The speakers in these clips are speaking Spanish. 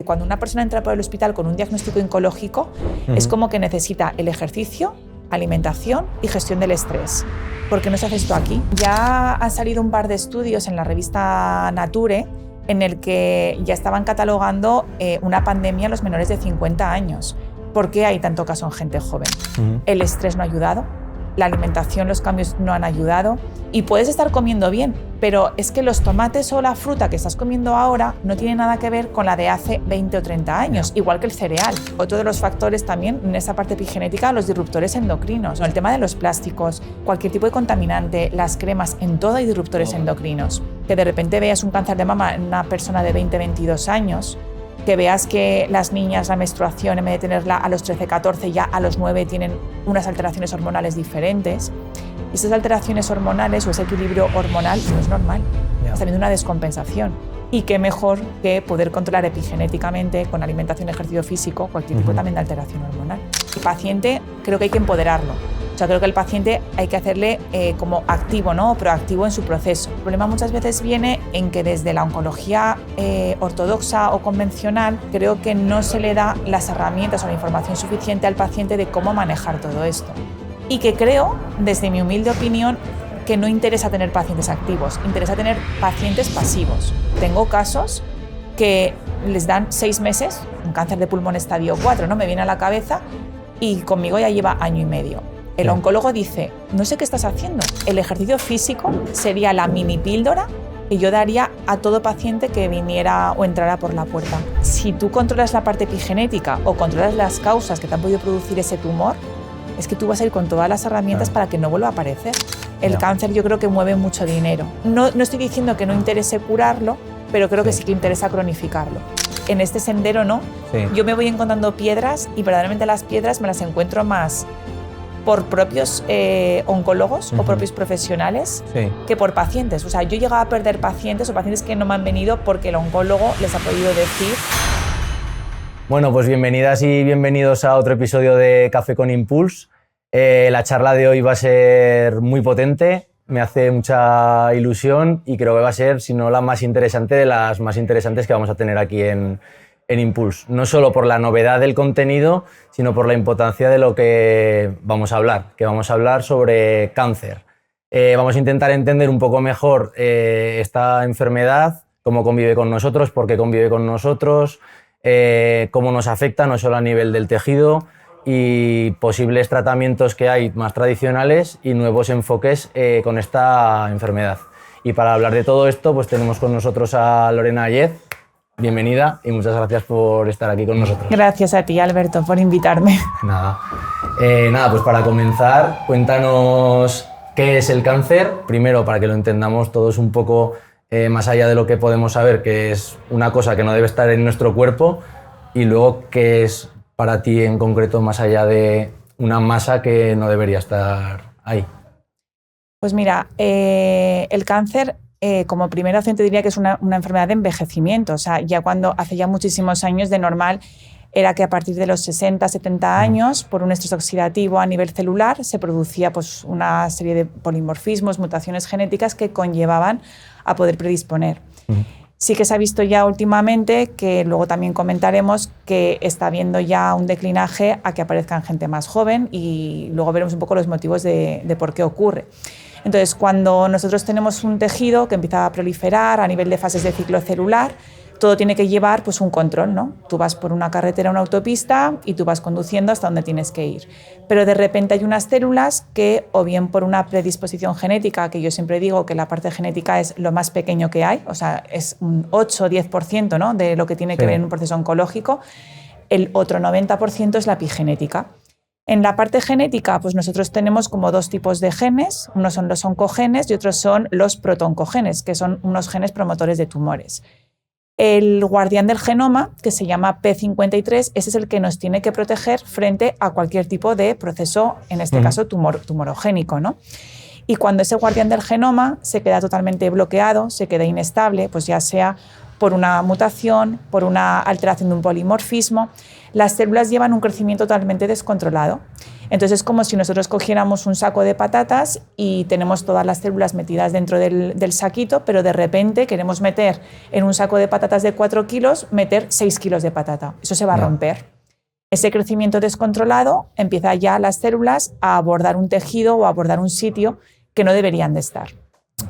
cuando una persona entra por el hospital con un diagnóstico oncológico, es como que necesita el ejercicio, alimentación y gestión del estrés. ¿Por qué no se hace esto aquí? Ya han salido un par de estudios en la revista Nature en el que ya estaban catalogando una pandemia en los menores de 50 años. ¿Por qué hay tanto caso en gente joven? El estrés no ha ayudado, la alimentación, los cambios no han ayudado y puedes estar comiendo bien, pero es que los tomates o la fruta que estás comiendo ahora no tiene nada que ver con la de hace 20 o 30 años, igual que el cereal. Otro de los factores también en esa parte epigenética, los disruptores endocrinos, el tema de los plásticos, cualquier tipo de contaminante, las cremas, en todo hay disruptores endocrinos. Que de repente veas un cáncer de mama en una persona de 20-22 años, que veas que las niñas la menstruación, en vez de tenerla a los 13-14, ya a los 9 tienen unas alteraciones hormonales diferentes. Y esas alteraciones hormonales o ese equilibrio hormonal no es normal. Está habiendo una descompensación. Y qué mejor que poder controlar epigenéticamente con alimentación y ejercicio físico cualquier tipo también de alteración hormonal. El paciente creo que hay que empoderarlo. O sea, creo que el paciente hay que hacerle como activo, ¿no? O proactivo en su proceso. El problema muchas veces viene en que desde la oncología ortodoxa o convencional creo que no se le da las herramientas o la información suficiente al paciente de cómo manejar todo esto. Y que creo, desde mi humilde opinión, que no interesa tener pacientes activos, interesa tener pacientes pasivos. Tengo casos que les dan 6 meses, un cáncer de pulmón estadio 4, ¿no? Me viene a la cabeza y conmigo ya lleva año y medio. El oncólogo dice, no sé qué estás haciendo. El ejercicio físico sería la mini píldora que yo daría a todo paciente que viniera o entrara por la puerta. Si tú controlas la parte epigenética o controlas las causas que te han podido producir ese tumor, es que tú vas a ir con todas las herramientas para que no vuelva a aparecer. El cáncer yo creo que mueve mucho dinero. No estoy diciendo que no interese curarlo, pero creo que sí que interesa cronificarlo. En este sendero no. Yo me voy encontrando piedras y verdaderamente las piedras me las encuentro más por propios oncólogos o propios profesionales que por pacientes. O sea, yo he llegado a perder pacientes o pacientes que no me han venido porque el oncólogo les ha podido decir. Bueno, pues bienvenidas y bienvenidos a otro episodio de Café con Impulse. La charla de hoy va a ser muy potente, me hace mucha ilusión y creo que va a ser, si no la más interesante, de las más interesantes que vamos a tener aquí en Impulse. No solo por la novedad del contenido, sino por la importancia de lo que vamos a hablar, sobre cáncer. Vamos a intentar entender un poco mejor esta enfermedad, cómo convive con nosotros, por qué convive con nosotros, cómo nos afecta, no solo a nivel del tejido, y posibles tratamientos que hay más tradicionales y nuevos enfoques con esta enfermedad. Y para hablar de todo esto, pues tenemos con nosotros a Lorena Ayez. Bienvenida y muchas gracias por estar aquí con nosotros. Gracias a ti, Alberto, por invitarme. Nada, pues para comenzar, cuéntanos qué es el cáncer. Primero, para que lo entendamos todos un poco más allá de lo que podemos saber, que es una cosa que no debe estar en nuestro cuerpo, y luego qué es para ti en concreto, más allá de una masa que no debería estar ahí. Pues mira, el cáncer, como primera opción te diría que es una enfermedad de envejecimiento. O sea, ya cuando hace ya muchísimos años de normal era que a partir de los 60-70 años, por un estrés oxidativo a nivel celular, se producía pues, una serie de polimorfismos, mutaciones genéticas que conllevaban a poder predisponer. Sí que se ha visto ya últimamente, que luego también comentaremos, que está habiendo ya un declinaje a que aparezca en gente más joven y luego veremos un poco los motivos de por qué ocurre. Entonces, cuando nosotros tenemos un tejido que empieza a proliferar a nivel de fases de ciclo celular, todo tiene que llevar pues, un control, ¿no? Tú vas por una carretera, una autopista y tú vas conduciendo hasta donde tienes que ir. Pero de repente hay unas células que, o bien por una predisposición genética, que yo siempre digo que la parte genética es lo más pequeño que hay, o sea, es un 8 o 10%, ¿no? De lo que tiene que ver en un proceso oncológico, el otro 90% es la epigenética. En la parte genética, pues nosotros tenemos como 2 tipos de genes, unos son los oncogenes y otros son los protooncogenes, que son unos genes promotores de tumores. El guardián del genoma, que se llama P53, ese es el que nos tiene que proteger frente a cualquier tipo de proceso, en este caso tumorogénico, ¿no? Y cuando ese guardián del genoma se queda totalmente bloqueado, se queda inestable, pues ya sea por una mutación, por una alteración de un polimorfismo. Las células llevan un crecimiento totalmente descontrolado. Entonces es como si nosotros cogiéramos un saco de patatas y tenemos todas las células metidas dentro del saquito, pero de repente queremos meter en un saco de patatas de 4 kilos, meter 6 kilos de patata. Eso se va a romper. Ese crecimiento descontrolado empieza ya las células a abordar un tejido o a abordar un sitio que no deberían de estar.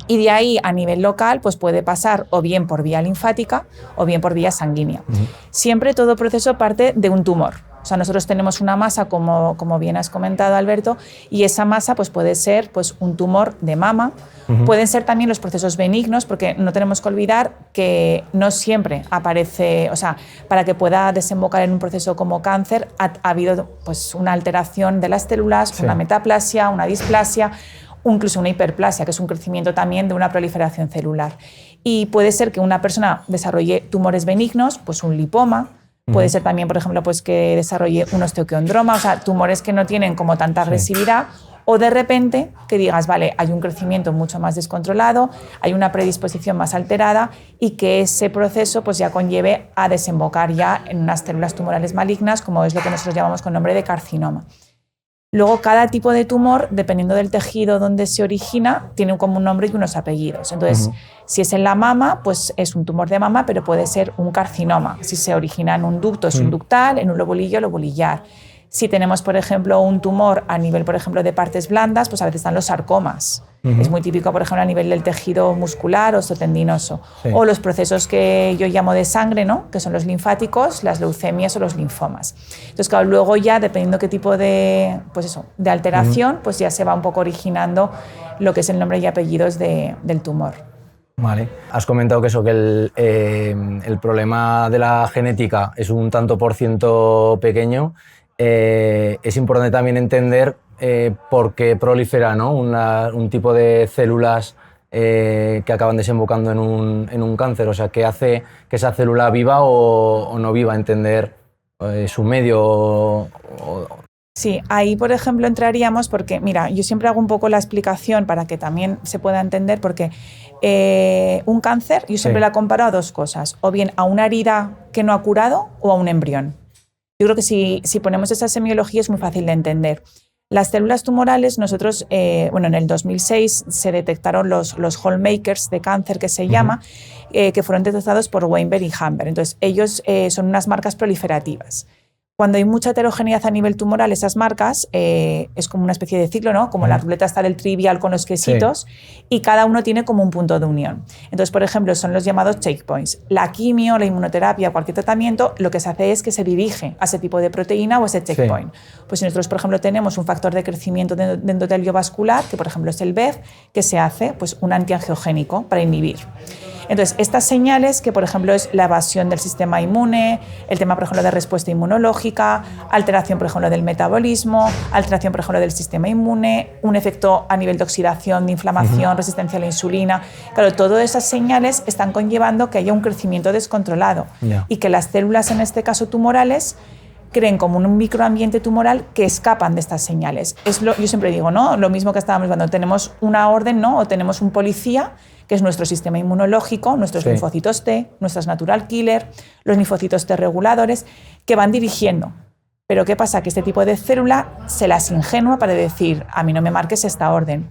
Y de ahí a nivel local pues puede pasar o bien por vía linfática o bien por vía sanguínea. Siempre todo proceso parte de un tumor. O sea, nosotros tenemos una masa, como bien has comentado, Alberto, y esa masa pues, puede ser pues, un tumor de mama, pueden ser también los procesos benignos, porque no tenemos que olvidar que no siempre aparece, o sea, para que pueda desembocar en un proceso como cáncer, ha habido pues, una alteración de las células, una metaplasia, una displasia, o incluso una hiperplasia, que es un crecimiento también de una proliferación celular. Y puede ser que una persona desarrolle tumores benignos, pues un lipoma. Puede ser también, por ejemplo, pues que desarrolle un osteoquondroma, o sea, tumores que no tienen como tanta agresividad, o de repente que digas, vale, hay un crecimiento mucho más descontrolado, hay una predisposición más alterada y que ese proceso pues ya conlleve a desembocar ya en unas células tumorales malignas, como es lo que nosotros llamamos con nombre de carcinoma. Luego, cada tipo de tumor, dependiendo del tejido donde se origina, tiene como un nombre y unos apellidos. Entonces, si es en la mama, pues es un tumor de mama, pero puede ser un carcinoma. Si se origina en un ducto, es un ductal, en un lobulillo, lobulillar. Si tenemos, por ejemplo, un tumor a nivel, por ejemplo, de partes blandas, pues a veces están los sarcomas. Es muy típico, por ejemplo, a nivel del tejido muscular o osteotendinoso. O los procesos que yo llamo de sangre, ¿no? Que son los linfáticos, las leucemias o los linfomas. Entonces, claro, luego ya, dependiendo qué tipo de, pues eso, de alteración, pues ya se va un poco originando lo que es el nombre y apellidos del tumor. Vale. Has comentado que eso, que el problema de la genética es un tanto por ciento pequeño. Es importante también entender por qué prolifera, ¿no? un tipo de células que acaban desembocando en un cáncer. O sea, ¿qué hace que esa célula viva o no viva? Entender su medio. Sí, ahí, por ejemplo, entraríamos porque, mira, yo siempre hago un poco la explicación para que también se pueda entender, porque un cáncer, yo siempre la comparo a dos cosas, o bien a una herida que no ha curado o a un embrión. Yo creo que si ponemos esa semiología es muy fácil de entender. Las células tumorales, nosotros, en el 2006 se detectaron los hallmarkers de cáncer, que se llama, que fueron detectados por Weinberg y Hamber. Entonces, ellos son unas marcas proliferativas. Cuando hay mucha heterogeneidad a nivel tumoral, esas marcas es como una especie de ciclo, ¿no? Como la ruleta está del trivial con los quesitos, y cada uno tiene como un punto de unión. Entonces, por ejemplo, son los llamados checkpoints. La quimio, la inmunoterapia, cualquier tratamiento, lo que se hace es que se dirige a ese tipo de proteína o ese checkpoint. Pues si nosotros, por ejemplo, tenemos un factor de crecimiento de endotelio vascular, que por ejemplo es el BEV, que se hace pues, un antiangiogénico para inhibir. Entonces, estas señales, que por ejemplo es la evasión del sistema inmune, el tema, por ejemplo, de respuesta inmunológica, alteración, por ejemplo, del metabolismo, alteración, por ejemplo, del sistema inmune, un efecto a nivel de oxidación, de inflamación, resistencia a la insulina. Claro, todas esas señales están conllevando que haya un crecimiento descontrolado y que las células, en este caso tumorales, creen como un microambiente tumoral que escapan de estas señales. Yo siempre digo, ¿no? Lo mismo que estábamos cuando tenemos una orden, ¿no? O tenemos un policía, que es nuestro sistema inmunológico, nuestros linfocitos T, nuestras natural killer, los linfocitos T reguladores, que van dirigiendo. Pero ¿qué pasa? Que este tipo de célula se las ingenua para decir, a mí no me marques esta orden.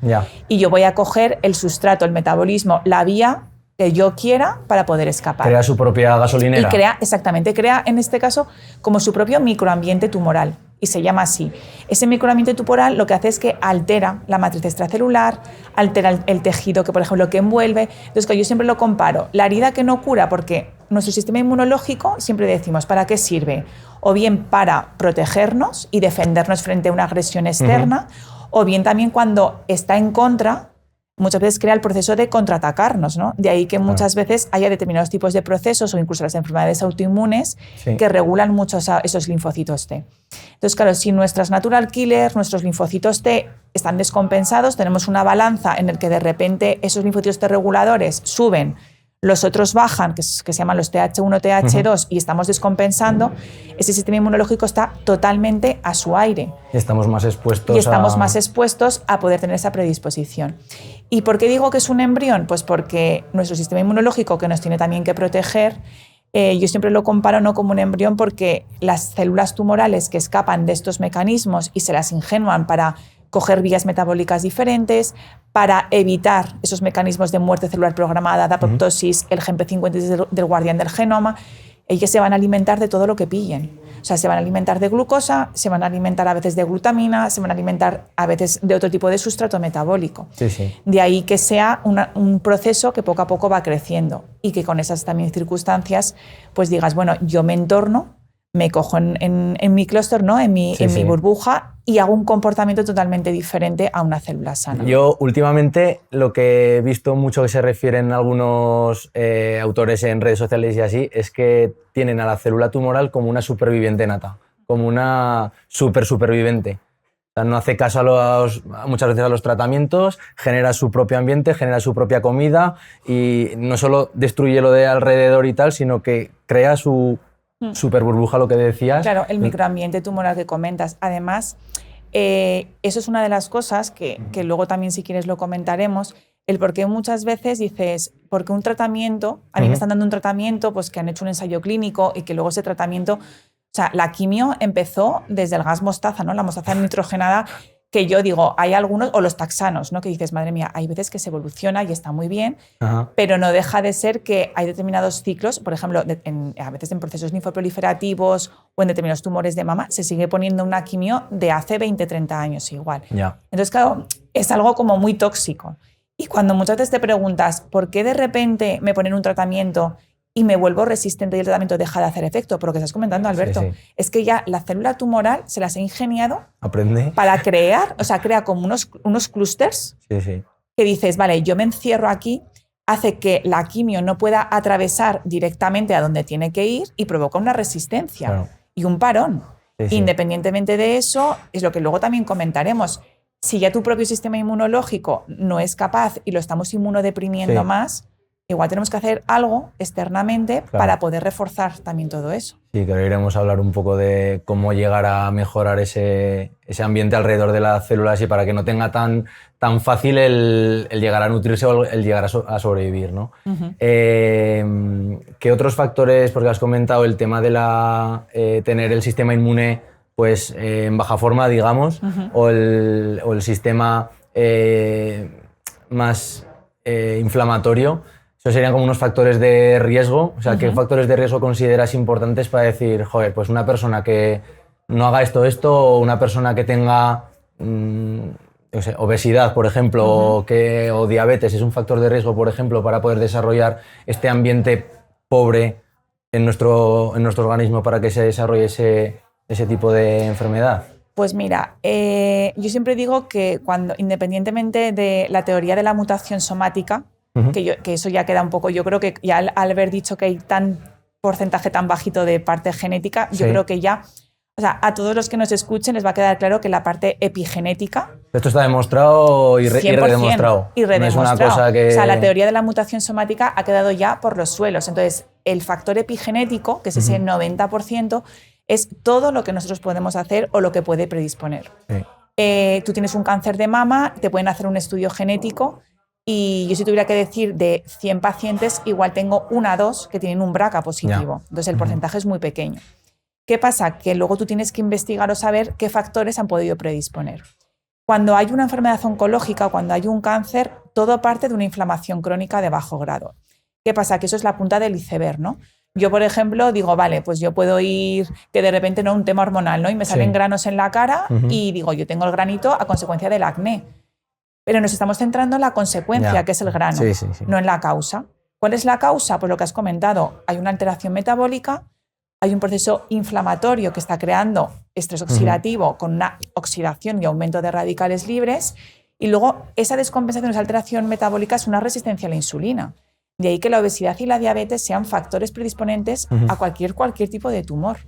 Y yo voy a coger el sustrato, el metabolismo, la vía que yo quiera para poder escapar. Crea su propia gasolinera. Y crea en este caso, como su propio microambiente tumoral. Y se llama así. Ese microambiente tumoral lo que hace es que altera la matriz extracelular, altera el tejido que, por ejemplo, que envuelve. Entonces, yo siempre lo comparo. La herida que no cura, porque nuestro sistema inmunológico, siempre decimos, ¿para qué sirve? O bien para protegernos y defendernos frente a una agresión externa, o bien también cuando está en contra, muchas veces crea el proceso de contraatacarnos, ¿no? De ahí que muchas veces haya determinados tipos de procesos o incluso las enfermedades autoinmunes que regulan mucho esos linfocitos T. Entonces, claro, si nuestras natural killers, nuestros linfocitos T están descompensados, tenemos una balanza en la que de repente esos linfocitos T reguladores suben, los otros bajan, que se llaman los TH1, TH2, y estamos descompensando, ese sistema inmunológico está totalmente a su aire. Y estamos más expuestos a poder tener esa predisposición. ¿Y por qué digo que es un embrión? Pues porque nuestro sistema inmunológico, que nos tiene también que proteger, yo siempre lo comparo no como un embrión, porque las células tumorales que escapan de estos mecanismos y se las ingenúan para coger vías metabólicas diferentes, para evitar esos mecanismos de muerte celular programada, de apoptosis, el gen P53 del guardián del genoma, ellos se van a alimentar de todo lo que pillen. O sea, se van a alimentar de glucosa, se van a alimentar a veces de glutamina, se van a alimentar a veces de otro tipo de sustrato metabólico. Sí, sí. De ahí que sea un proceso que poco a poco va creciendo y que con esas también circunstancias pues digas, bueno, yo me entorno, me cojo en mi clúster, ¿no? en mi burbuja, y hago un comportamiento totalmente diferente a una célula sana. Yo últimamente lo que he visto mucho que se refieren algunos autores en redes sociales y así es que tienen a la célula tumoral como una superviviente nata, como una superviviente. O sea, no hace caso muchas veces a los tratamientos, genera su propio ambiente, genera su propia comida y no solo destruye lo de alrededor y tal, sino que crea su super burbuja, lo que decías. Claro, el microambiente tumoral que comentas. Además, eso es una de las cosas que luego también, si quieres, lo comentaremos, el por qué muchas veces dices, porque un tratamiento, a mí me están dando un tratamiento, pues que han hecho un ensayo clínico y que luego ese tratamiento, o sea, la quimio empezó desde el gas mostaza, ¿no? La mostaza nitrogenada, que yo digo, hay algunos, o los taxanos, ¿no? Que dices, madre mía, hay veces que se evoluciona y está muy bien, pero no deja de ser que hay determinados ciclos, por ejemplo, a veces en procesos linfoproliferativos o en determinados tumores de mama, se sigue poniendo una quimio de hace 20, 30 años igual. Yeah. Entonces, claro, es algo como muy tóxico. Y cuando muchas veces te preguntas, ¿por qué de repente me ponen un tratamiento y me vuelvo resistente y el tratamiento deja de hacer efecto? Por lo que estás comentando, Alberto, es que ya la célula tumoral se las ha ingeniado para crear, o sea, crea como unos clústeres que dices, vale, yo me encierro aquí, hace que la quimio no pueda atravesar directamente a donde tiene que ir y provoca una resistencia y un parón. Independientemente de eso, es lo que luego también comentaremos. Si ya tu propio sistema inmunológico no es capaz y lo estamos inmunodeprimiendo más, igual tenemos que hacer algo externamente para poder reforzar también todo eso. Sí, que ahora iremos a hablar un poco de cómo llegar a mejorar ese ambiente alrededor de las células y para que no tenga tan fácil el llegar a nutrirse o el llegar a sobrevivir, ¿no? ¿Qué otros factores, porque has comentado el tema de tener el sistema inmune pues, en baja forma, digamos, o el sistema más inflamatorio? Esos serían como unos factores de riesgo. O sea, ¿qué factores de riesgo consideras importantes para decir, joder, pues una persona que no haga esto, o una persona que tenga obesidad, por ejemplo, o diabetes, es un factor de riesgo, por ejemplo, para poder desarrollar este ambiente pobre en nuestro organismo para que se desarrolle ese tipo de enfermedad? Pues mira, yo siempre digo que independientemente de la teoría de la mutación somática, que eso ya queda un poco, yo creo que ya al haber dicho que hay porcentaje tan bajito de parte genética, yo creo que ya, o sea, a todos los que nos escuchen les va a quedar claro que la parte epigenética... Esto está demostrado y redemostrado. Y redemostrado. No es una cosa que... O sea, la teoría de la mutación somática ha quedado ya por los suelos. Entonces, el factor epigenético, que es ese 90%, es todo lo que nosotros podemos hacer o lo que puede predisponer. Tú tienes un cáncer de mama, te pueden hacer un estudio genético y yo si tuviera que decir de 100 pacientes, igual tengo 1 o 2 que tienen un BRCA positivo. Entonces el porcentaje es muy pequeño. ¿Qué pasa? Que luego tú tienes que investigar o saber qué factores han podido predisponer. Cuando hay una enfermedad oncológica, cuando hay un cáncer, todo parte de una inflamación crónica de bajo grado. ¿Qué pasa? Que eso es la punta del iceberg, ¿no? Yo, por ejemplo, digo, vale, pues yo puedo ir, que de repente no un tema hormonal, ¿no? Y me salen granos en la cara y digo, yo tengo el granito a consecuencia del acné. Pero nos estamos centrando en la consecuencia, que es el grano, no en la causa. ¿Cuál es la causa? Pues lo que has comentado, hay una alteración metabólica, hay un proceso inflamatorio que está creando estrés oxidativo con una oxidación y aumento de radicales libres, y luego esa descompensación, esa alteración metabólica es una resistencia a la insulina. De ahí que la obesidad y la diabetes sean factores predisponentes a cualquier tipo de tumor.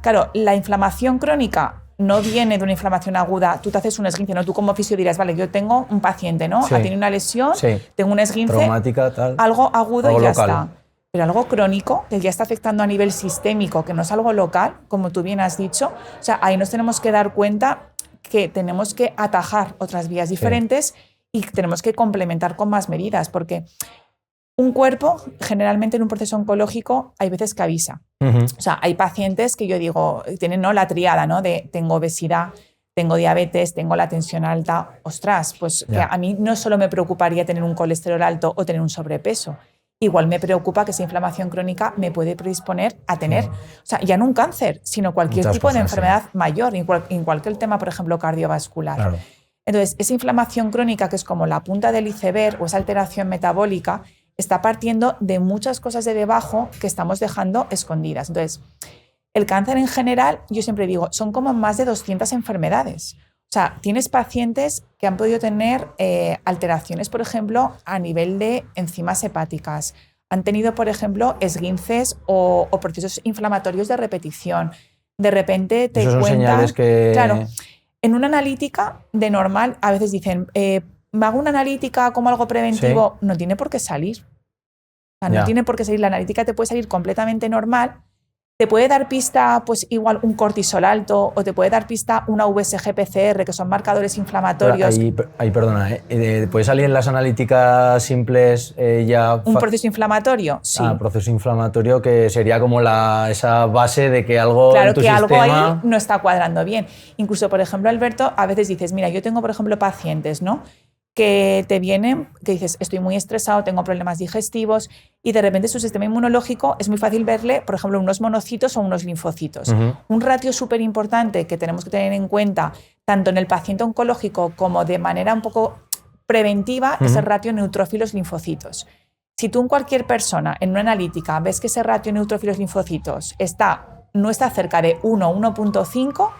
Claro, la inflamación crónica no viene de una inflamación aguda, tú te haces un esguince, ¿no? Tú como fisio dirás, vale, yo tengo un paciente, ¿no? Sí. Ha tenido una lesión, Sí. tengo un esguince, traumática, tal. algo agudo Algo y ya local. está. Pero algo crónico, que ya está afectando a nivel sistémico, que no es algo local, como tú bien has dicho, o sea, ahí nos tenemos que dar cuenta que tenemos que atajar otras vías diferentes y tenemos que complementar con más medidas, porque un cuerpo, generalmente en un proceso oncológico, hay veces que avisa. O sea, hay pacientes que yo digo, tienen, ¿no?, la triada, ¿no?, de tengo obesidad, tengo diabetes, tengo la tensión alta. Ostras, pues que a mí no solo me preocuparía tener un colesterol alto o tener un sobrepeso. Igual me preocupa que esa inflamación crónica me puede predisponer a tener, o sea, ya no un cáncer, sino cualquier Muchas tipo de cosas, enfermedad mayor, en cualquier tema, por ejemplo, cardiovascular. Claro. Entonces, esa inflamación crónica, que es como la punta del iceberg o esa alteración metabólica, está partiendo de muchas cosas de debajo que estamos dejando escondidas. Entonces, el cáncer en general, yo siempre digo, son como más de 200 enfermedades. O sea, tienes pacientes que han podido tener alteraciones, por ejemplo, a nivel de enzimas hepáticas. Han tenido, por ejemplo, esguinces o procesos inflamatorios de repetición. De repente te Esos son cuentan... señales que... Claro, en una analítica de normal, a veces dicen, ¿me hago una analítica como algo preventivo? Sí. No tiene por qué salir. O sea, no tiene por qué salir. La analítica te puede salir completamente normal. Te puede dar pista, pues igual un cortisol alto, o te puede dar pista una VSG-PCR, que son marcadores inflamatorios. Ahí perdona, ¿puede salir en las analíticas simples ya... ¿Un proceso inflamatorio? Sí. Proceso inflamatorio, que sería como esa base de que algo claro, en tu que sistema... algo ahí no está cuadrando bien. Incluso, por ejemplo, Alberto, a veces dices, mira, yo tengo, por ejemplo, pacientes, ¿no?, que te vienen, que dices, estoy muy estresado, tengo problemas digestivos, y de repente su sistema inmunológico es muy fácil verle, por ejemplo, unos monocitos o unos linfocitos. Un ratio súper importante que tenemos que tener en cuenta, tanto en el paciente oncológico como de manera un poco preventiva, es el ratio neutrófilos-linfocitos. Si tú en cualquier persona, en una analítica, ves que ese ratio neutrófilos-linfocitos no está cerca de 1 o 1.5,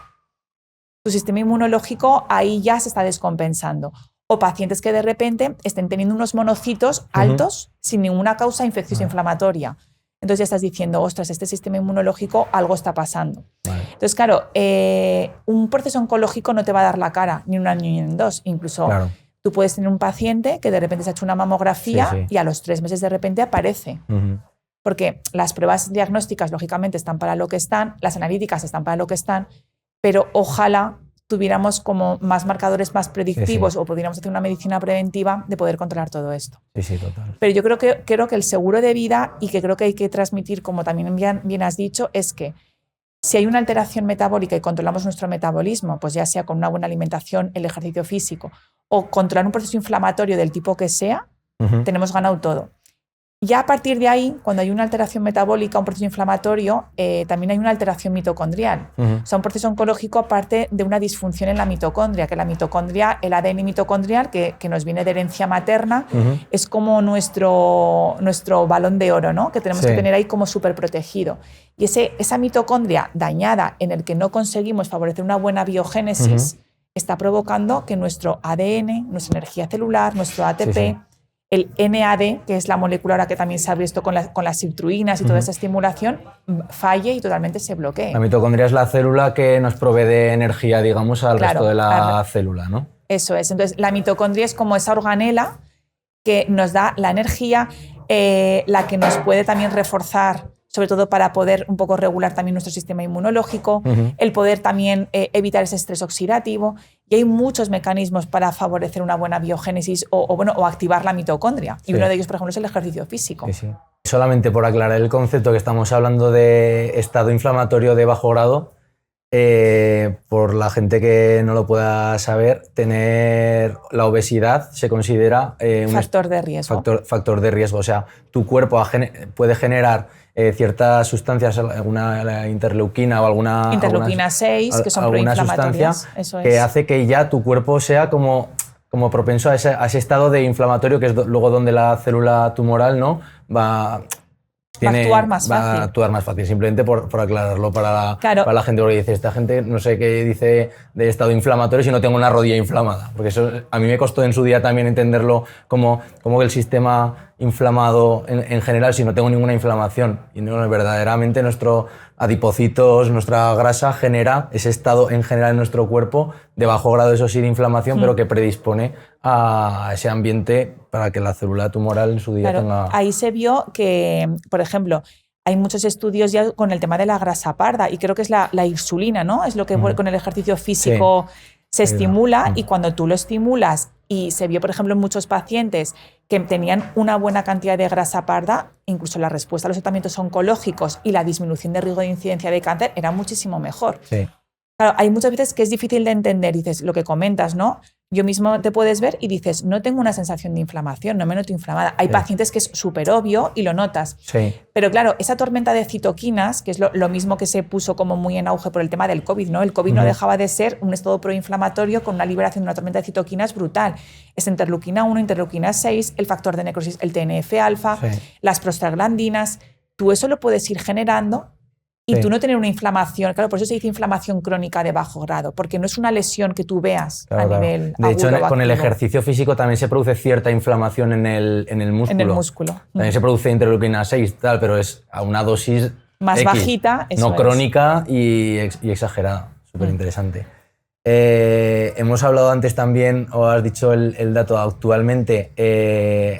tu sistema inmunológico ahí ya se está descompensando. O pacientes que de repente estén teniendo unos monocitos altos sin ninguna causa infecciosa inflamatoria. Entonces ya estás diciendo, ostras, este sistema inmunológico algo está pasando. Entonces, claro, un proceso oncológico no te va a dar la cara ni en un año ni en dos. Incluso tú puedes tener un paciente que de repente se ha hecho una mamografía y a los 3 meses de repente aparece. Porque las pruebas diagnósticas, lógicamente, están para lo que están, las analíticas están para lo que están, pero ojalá tuviéramos como más marcadores más predictivos o pudiéramos hacer una medicina preventiva de poder controlar todo esto. Sí, total. Pero yo creo que el seguro de vida, y que creo que hay que transmitir, como también bien has dicho, es que si hay una alteración metabólica y controlamos nuestro metabolismo, pues ya sea con una buena alimentación, el ejercicio físico, o controlar un proceso inflamatorio del tipo que sea, tenemos ganado todo. Ya a partir de ahí, cuando hay una alteración metabólica, un proceso inflamatorio, también hay una alteración mitocondrial. O sea, un proceso oncológico parte de una disfunción en la mitocondria, que la mitocondria, el ADN mitocondrial, que nos viene de herencia materna, es como nuestro balón de oro, ¿no?, que tenemos que tener ahí como súper protegido. Y esa mitocondria dañada, en el que no conseguimos favorecer una buena biogénesis, está provocando que nuestro ADN, nuestra energía celular, nuestro ATP... El NAD, que es la molécula ahora que también se ha visto con las sirtuinas y toda esa estimulación, falle y totalmente se bloquee. La mitocondria es la célula que nos provee de energía, digamos, al resto de la célula, ¿no? Eso es. Entonces, la mitocondria es como esa organela que nos da la energía, la que nos puede también reforzar, sobre todo para poder un poco regular también nuestro sistema inmunológico, el poder también evitar ese estrés oxidativo. Y hay muchos mecanismos para favorecer una buena biogénesis o activar la mitocondria. Y uno de ellos, por ejemplo, es el ejercicio físico. Solamente por aclarar el concepto, que estamos hablando de estado inflamatorio de bajo grado, por la gente que no lo pueda saber, tener la obesidad se considera un factor de riesgo. Factor de riesgo. O sea, tu cuerpo puede generar ciertas sustancias, alguna interleuquina o alguna... Interleuquina 6, que son proinflamatorias. Eso es. Que hace que ya tu cuerpo sea como propenso a ese estado de inflamatorio, que es luego donde la célula tumoral, ¿no?, va a actuar más fácil. Simplemente por aclararlo para la gente, porque dice, esta gente no sé qué dice de estado inflamatorio si no tengo una rodilla inflamada, porque eso a mí me costó en su día también entenderlo como que el sistema inflamado en general si no tengo ninguna inflamación, y no, verdaderamente nuestro adipocitos, nuestra grasa genera ese estado en general en nuestro cuerpo de bajo grado, eso sí, de inflamación, pero que predispone a ese ambiente para que la célula tumoral en su día tenga... Ahí se vio que, por ejemplo, hay muchos estudios ya con el tema de la grasa parda y creo que es la insulina, ¿no? Es lo que con el ejercicio físico se estimula y cuando tú lo estimulas y se vio, por ejemplo, en muchos pacientes que tenían una buena cantidad de grasa parda, incluso la respuesta a los tratamientos oncológicos y la disminución de riesgo de incidencia de cáncer era muchísimo mejor. Sí. Claro, hay muchas veces que es difícil de entender, dices, lo que comentas, ¿no? Yo mismo te puedes ver y dices, no tengo una sensación de inflamación, no me noto inflamada. Hay pacientes que es súper obvio y lo notas. Sí. Pero claro, esa tormenta de citoquinas, que es lo mismo que se puso como muy en auge por el tema del COVID, ¿no? El COVID no dejaba de ser un estado proinflamatorio con una liberación de una tormenta de citoquinas brutal. Es interleuquina 1, interleuquina 6, el factor de necrosis, el TNF-alfa, las prostaglandinas. Tú eso lo puedes ir generando y tú no tener una inflamación, claro, por eso se dice inflamación crónica de bajo grado, porque no es una lesión que tú veas a nivel de hecho, agudo, con el ejercicio físico también se produce cierta inflamación en el músculo. En el músculo. También se produce interleuquina 6, tal, pero es a una dosis más X, bajita, eso no crónica y exagerada. Súper interesante. Hemos hablado antes también, o has dicho el dato, actualmente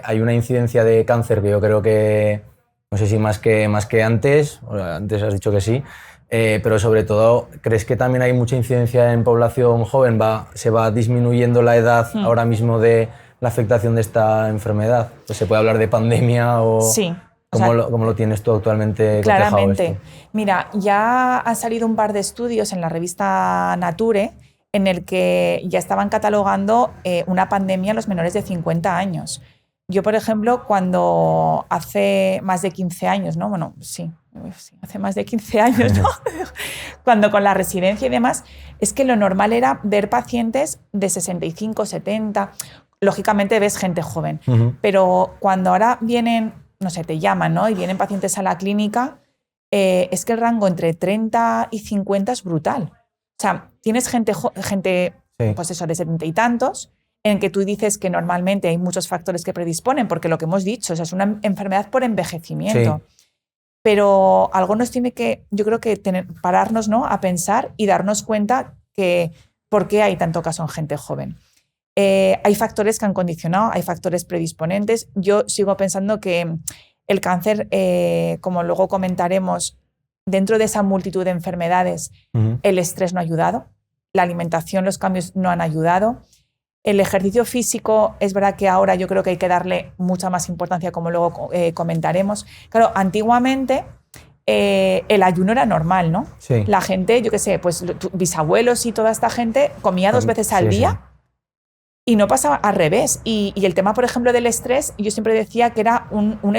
hay una incidencia de cáncer que yo creo que no sé si más que antes has dicho que sí, pero sobre todo, ¿crees que también hay mucha incidencia en población joven? ¿Se va disminuyendo la edad ahora mismo de la afectación de esta enfermedad? Pues ¿se puede hablar de pandemia o...? Sí. ¿Cómo lo tienes tú actualmente cotejado claramente. esto? Mira, ya han salido un par de estudios en la revista Nature en el que ya estaban catalogando una pandemia en los menores de 50 años. Yo, por ejemplo, cuando hace más de 15 años, ¿no? Bueno, sí, hace más de 15 años, ¿no? Cuando con la residencia y demás, es que lo normal era ver pacientes de 65, 70, lógicamente ves gente joven, pero cuando ahora vienen, no sé, te llaman, ¿no? Y vienen pacientes a la clínica, es que el rango entre 30 y 50 es brutal. O sea, tienes gente pues eso, de 70 y tantos, en que tú dices que normalmente hay muchos factores que predisponen, porque lo que hemos dicho, o sea, es una enfermedad por envejecimiento. Sí. Pero algo nos tiene que, yo creo que pararnos, ¿no?, a pensar y darnos cuenta que por qué hay tanto caso en gente joven. Hay factores que han condicionado, hay factores predisponentes. Yo sigo pensando que el cáncer, como luego comentaremos, dentro de esa multitud de enfermedades, el estrés no ha ayudado, la alimentación, los cambios no han ayudado. El ejercicio físico, es verdad que ahora yo creo que hay que darle mucha más importancia, como luego comentaremos. Claro, antiguamente el ayuno era normal, ¿no? Sí. La gente, yo qué sé, pues bisabuelos y toda esta gente comía 2 veces al día y no pasaba al revés. Y el tema, por ejemplo, del estrés, yo siempre decía que era un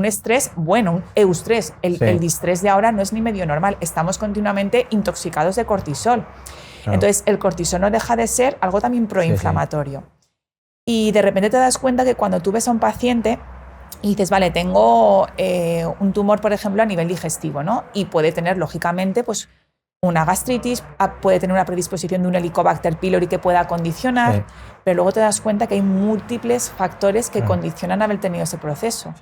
estrés bueno, un eustrés. El distrés de ahora no es ni medio normal. Estamos continuamente intoxicados de cortisol. Claro. Entonces, el cortisol no deja de ser algo también proinflamatorio. Y de repente te das cuenta que cuando tú ves a un paciente y dices, vale, tengo un tumor, por ejemplo, a nivel digestivo, ¿no? Y puede tener, lógicamente, pues una gastritis, puede tener una predisposición de un Helicobacter pylori que pueda condicionar, pero luego te das cuenta que hay múltiples factores que condicionan haber tenido ese proceso.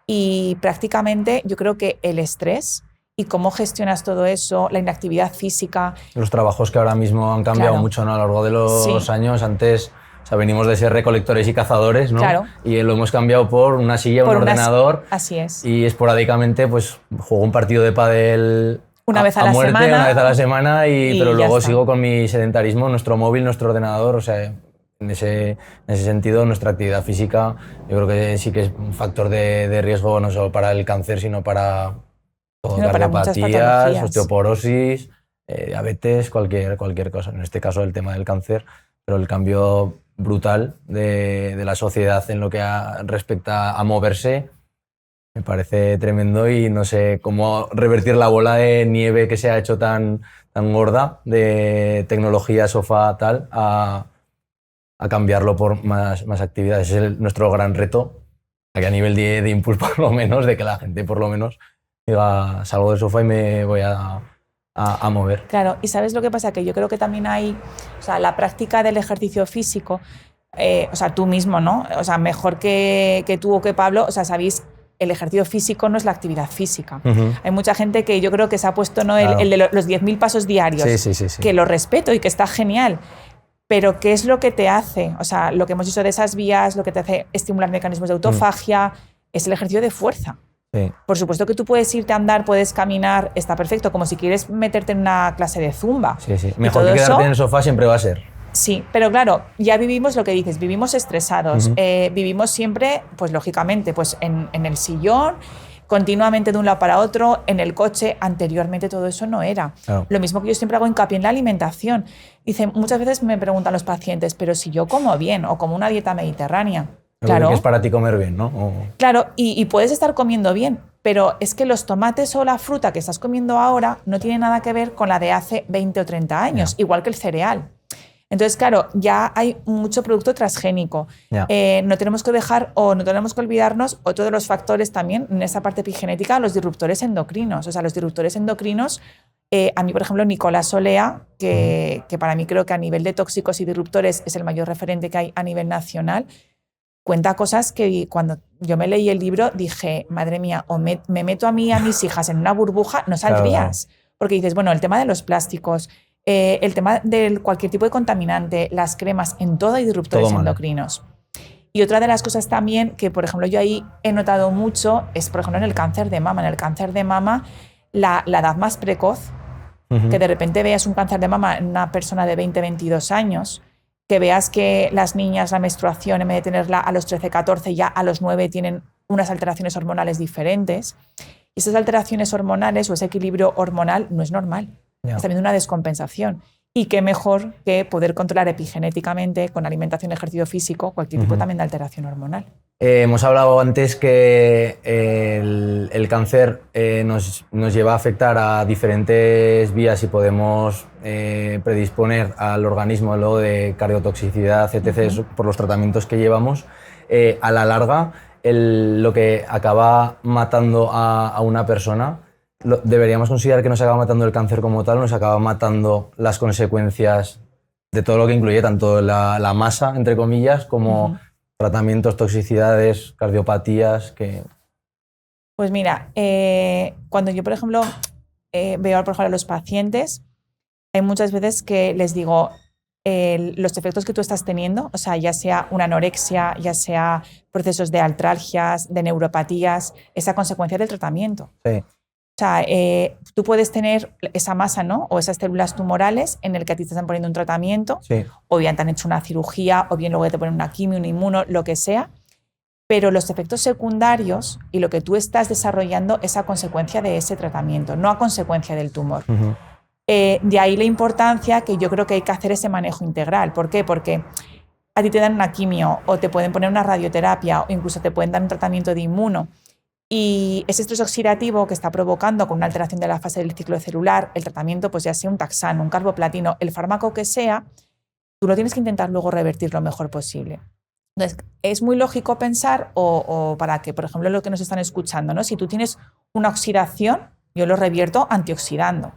Y prácticamente yo creo que el estrés y cómo gestionas todo eso, la inactividad física. Los trabajos que ahora mismo han cambiado mucho, ¿no?, a lo largo de los años. Antes, o sea, venimos de ser recolectores y cazadores, ¿no? Claro. Y lo hemos cambiado por una silla, un ordenador. Así es. Y esporádicamente, pues, juego un partido de pádel una vez a la muerte, semana. Una vez a la semana, pero luego está. sigo con mi sedentarismo, nuestro móvil, nuestro ordenador, o sea... En ese sentido, nuestra actividad física yo creo que sí que es un factor de riesgo no solo para el cáncer, sino para todo, cardiopatías, osteoporosis, diabetes, cualquier cosa. En este caso el tema del cáncer, pero el cambio brutal de la sociedad en lo que respecta a moverse me parece tremendo y no sé cómo revertir la bola de nieve que se ha hecho tan gorda de tecnología, sofá, tal, a cambiarlo por más actividades. Ese es nuestro gran reto, aquí a nivel de Impulse por lo menos, de que la gente por lo menos diga, salgo del sofá y me voy a mover. Claro, y ¿sabes lo que pasa? Que yo creo que también hay, o sea, la práctica del ejercicio físico, o sea, tú mismo, ¿no? O sea, mejor que tú o que Pablo, o sea, sabéis el ejercicio físico no es la actividad física. Hay mucha gente que yo creo que se ha puesto, ¿no?, el de los 10.000 pasos diarios, sí. que lo respeto y que está genial. Pero ¿qué es lo que te hace? O sea, lo que hemos dicho de esas vías, lo que te hace estimular mecanismos de autofagia, es el ejercicio de fuerza. Sí. Por supuesto que tú puedes irte a andar, puedes caminar, está perfecto, como si quieres meterte en una clase de zumba. Sí. Mejor que quedarte en el sofá siempre va a ser. Sí, pero claro, ya vivimos lo que dices, vivimos estresados, vivimos siempre, pues lógicamente, pues en el sillón, continuamente de un lado para otro, en el coche. Anteriormente todo eso no era. Claro. Lo mismo que yo siempre hago hincapié en la alimentación. Dice, muchas veces me preguntan los pacientes, pero si yo como bien o como una dieta mediterránea. Claro. Que es para ti comer bien, ¿no? Claro, y puedes estar comiendo bien, pero es que los tomates o la fruta que estás comiendo ahora no tiene nada que ver con la de hace 20 o 30 años, igual que el cereal. Entonces, claro, ya hay mucho producto transgénico. No tenemos que dejar o no tenemos que olvidarnos otro de los factores también en esa parte epigenética, los disruptores endocrinos. O sea, los disruptores endocrinos, a mí, por ejemplo, Nicolás Olea, que para mí creo que a nivel de tóxicos y disruptores es el mayor referente que hay a nivel nacional, cuenta cosas que cuando yo me leí el libro dije, madre mía, o me meto a mí y a mis hijas en una burbuja, no saldrías. Claro. Porque dices, bueno, el tema de los plásticos, el tema de cualquier tipo de contaminante, las cremas, en todo hay disruptores endocrinos. Y otra de las cosas también que, por ejemplo, yo ahí he notado mucho es, por ejemplo, en el cáncer de mama. En el cáncer de mama, la edad más precoz, que de repente veas un cáncer de mama en una persona de 20, 22 años, que veas que las niñas la menstruación, en vez de tenerla a los 13, 14, ya a los 9 tienen unas alteraciones hormonales diferentes. Y esas alteraciones hormonales o ese equilibrio hormonal no es normal. Está habiendo una descompensación. Y qué mejor que poder controlar epigenéticamente con alimentación y ejercicio físico cualquier tipo también de alteración hormonal. Hemos hablado antes que el cáncer nos lleva a afectar a diferentes vías y podemos predisponer al organismo luego de cardiotoxicidad, etc., por los tratamientos que llevamos. A la larga, lo que acaba matando a una persona, ¿deberíamos considerar que nos acaba matando el cáncer como tal o nos acaba matando las consecuencias de todo lo que incluye tanto la masa, entre comillas, como tratamientos, toxicidades, cardiopatías? Pues mira, cuando yo, por ejemplo, veo por ejemplo, a los pacientes, hay muchas veces que les digo los efectos que tú estás teniendo, o sea, ya sea una anorexia, ya sea procesos de artralgias, de neuropatías, esa consecuencia del tratamiento. Sí. O sea, tú puedes tener esa masa, ¿no?, o esas células tumorales en el que a ti te están poniendo un tratamiento, o bien te han hecho una cirugía, o bien luego te ponen una quimio, un inmuno, lo que sea, pero los efectos secundarios y lo que tú estás desarrollando es a consecuencia de ese tratamiento, no a consecuencia del tumor. De ahí la importancia que yo creo que hay que hacer ese manejo integral. ¿Por qué? Porque a ti te dan una quimio, o te pueden poner una radioterapia, o incluso te pueden dar un tratamiento de inmuno, y ese estrés oxidativo que está provocando con una alteración de la fase del ciclo celular, el tratamiento, pues ya sea un taxano, un carboplatino, el fármaco que sea, tú lo tienes que intentar luego revertir lo mejor posible. Entonces, es muy lógico pensar, o para que, por ejemplo, lo que nos están escuchando, ¿no?, si tú tienes una oxidación, yo lo revierto antioxidando.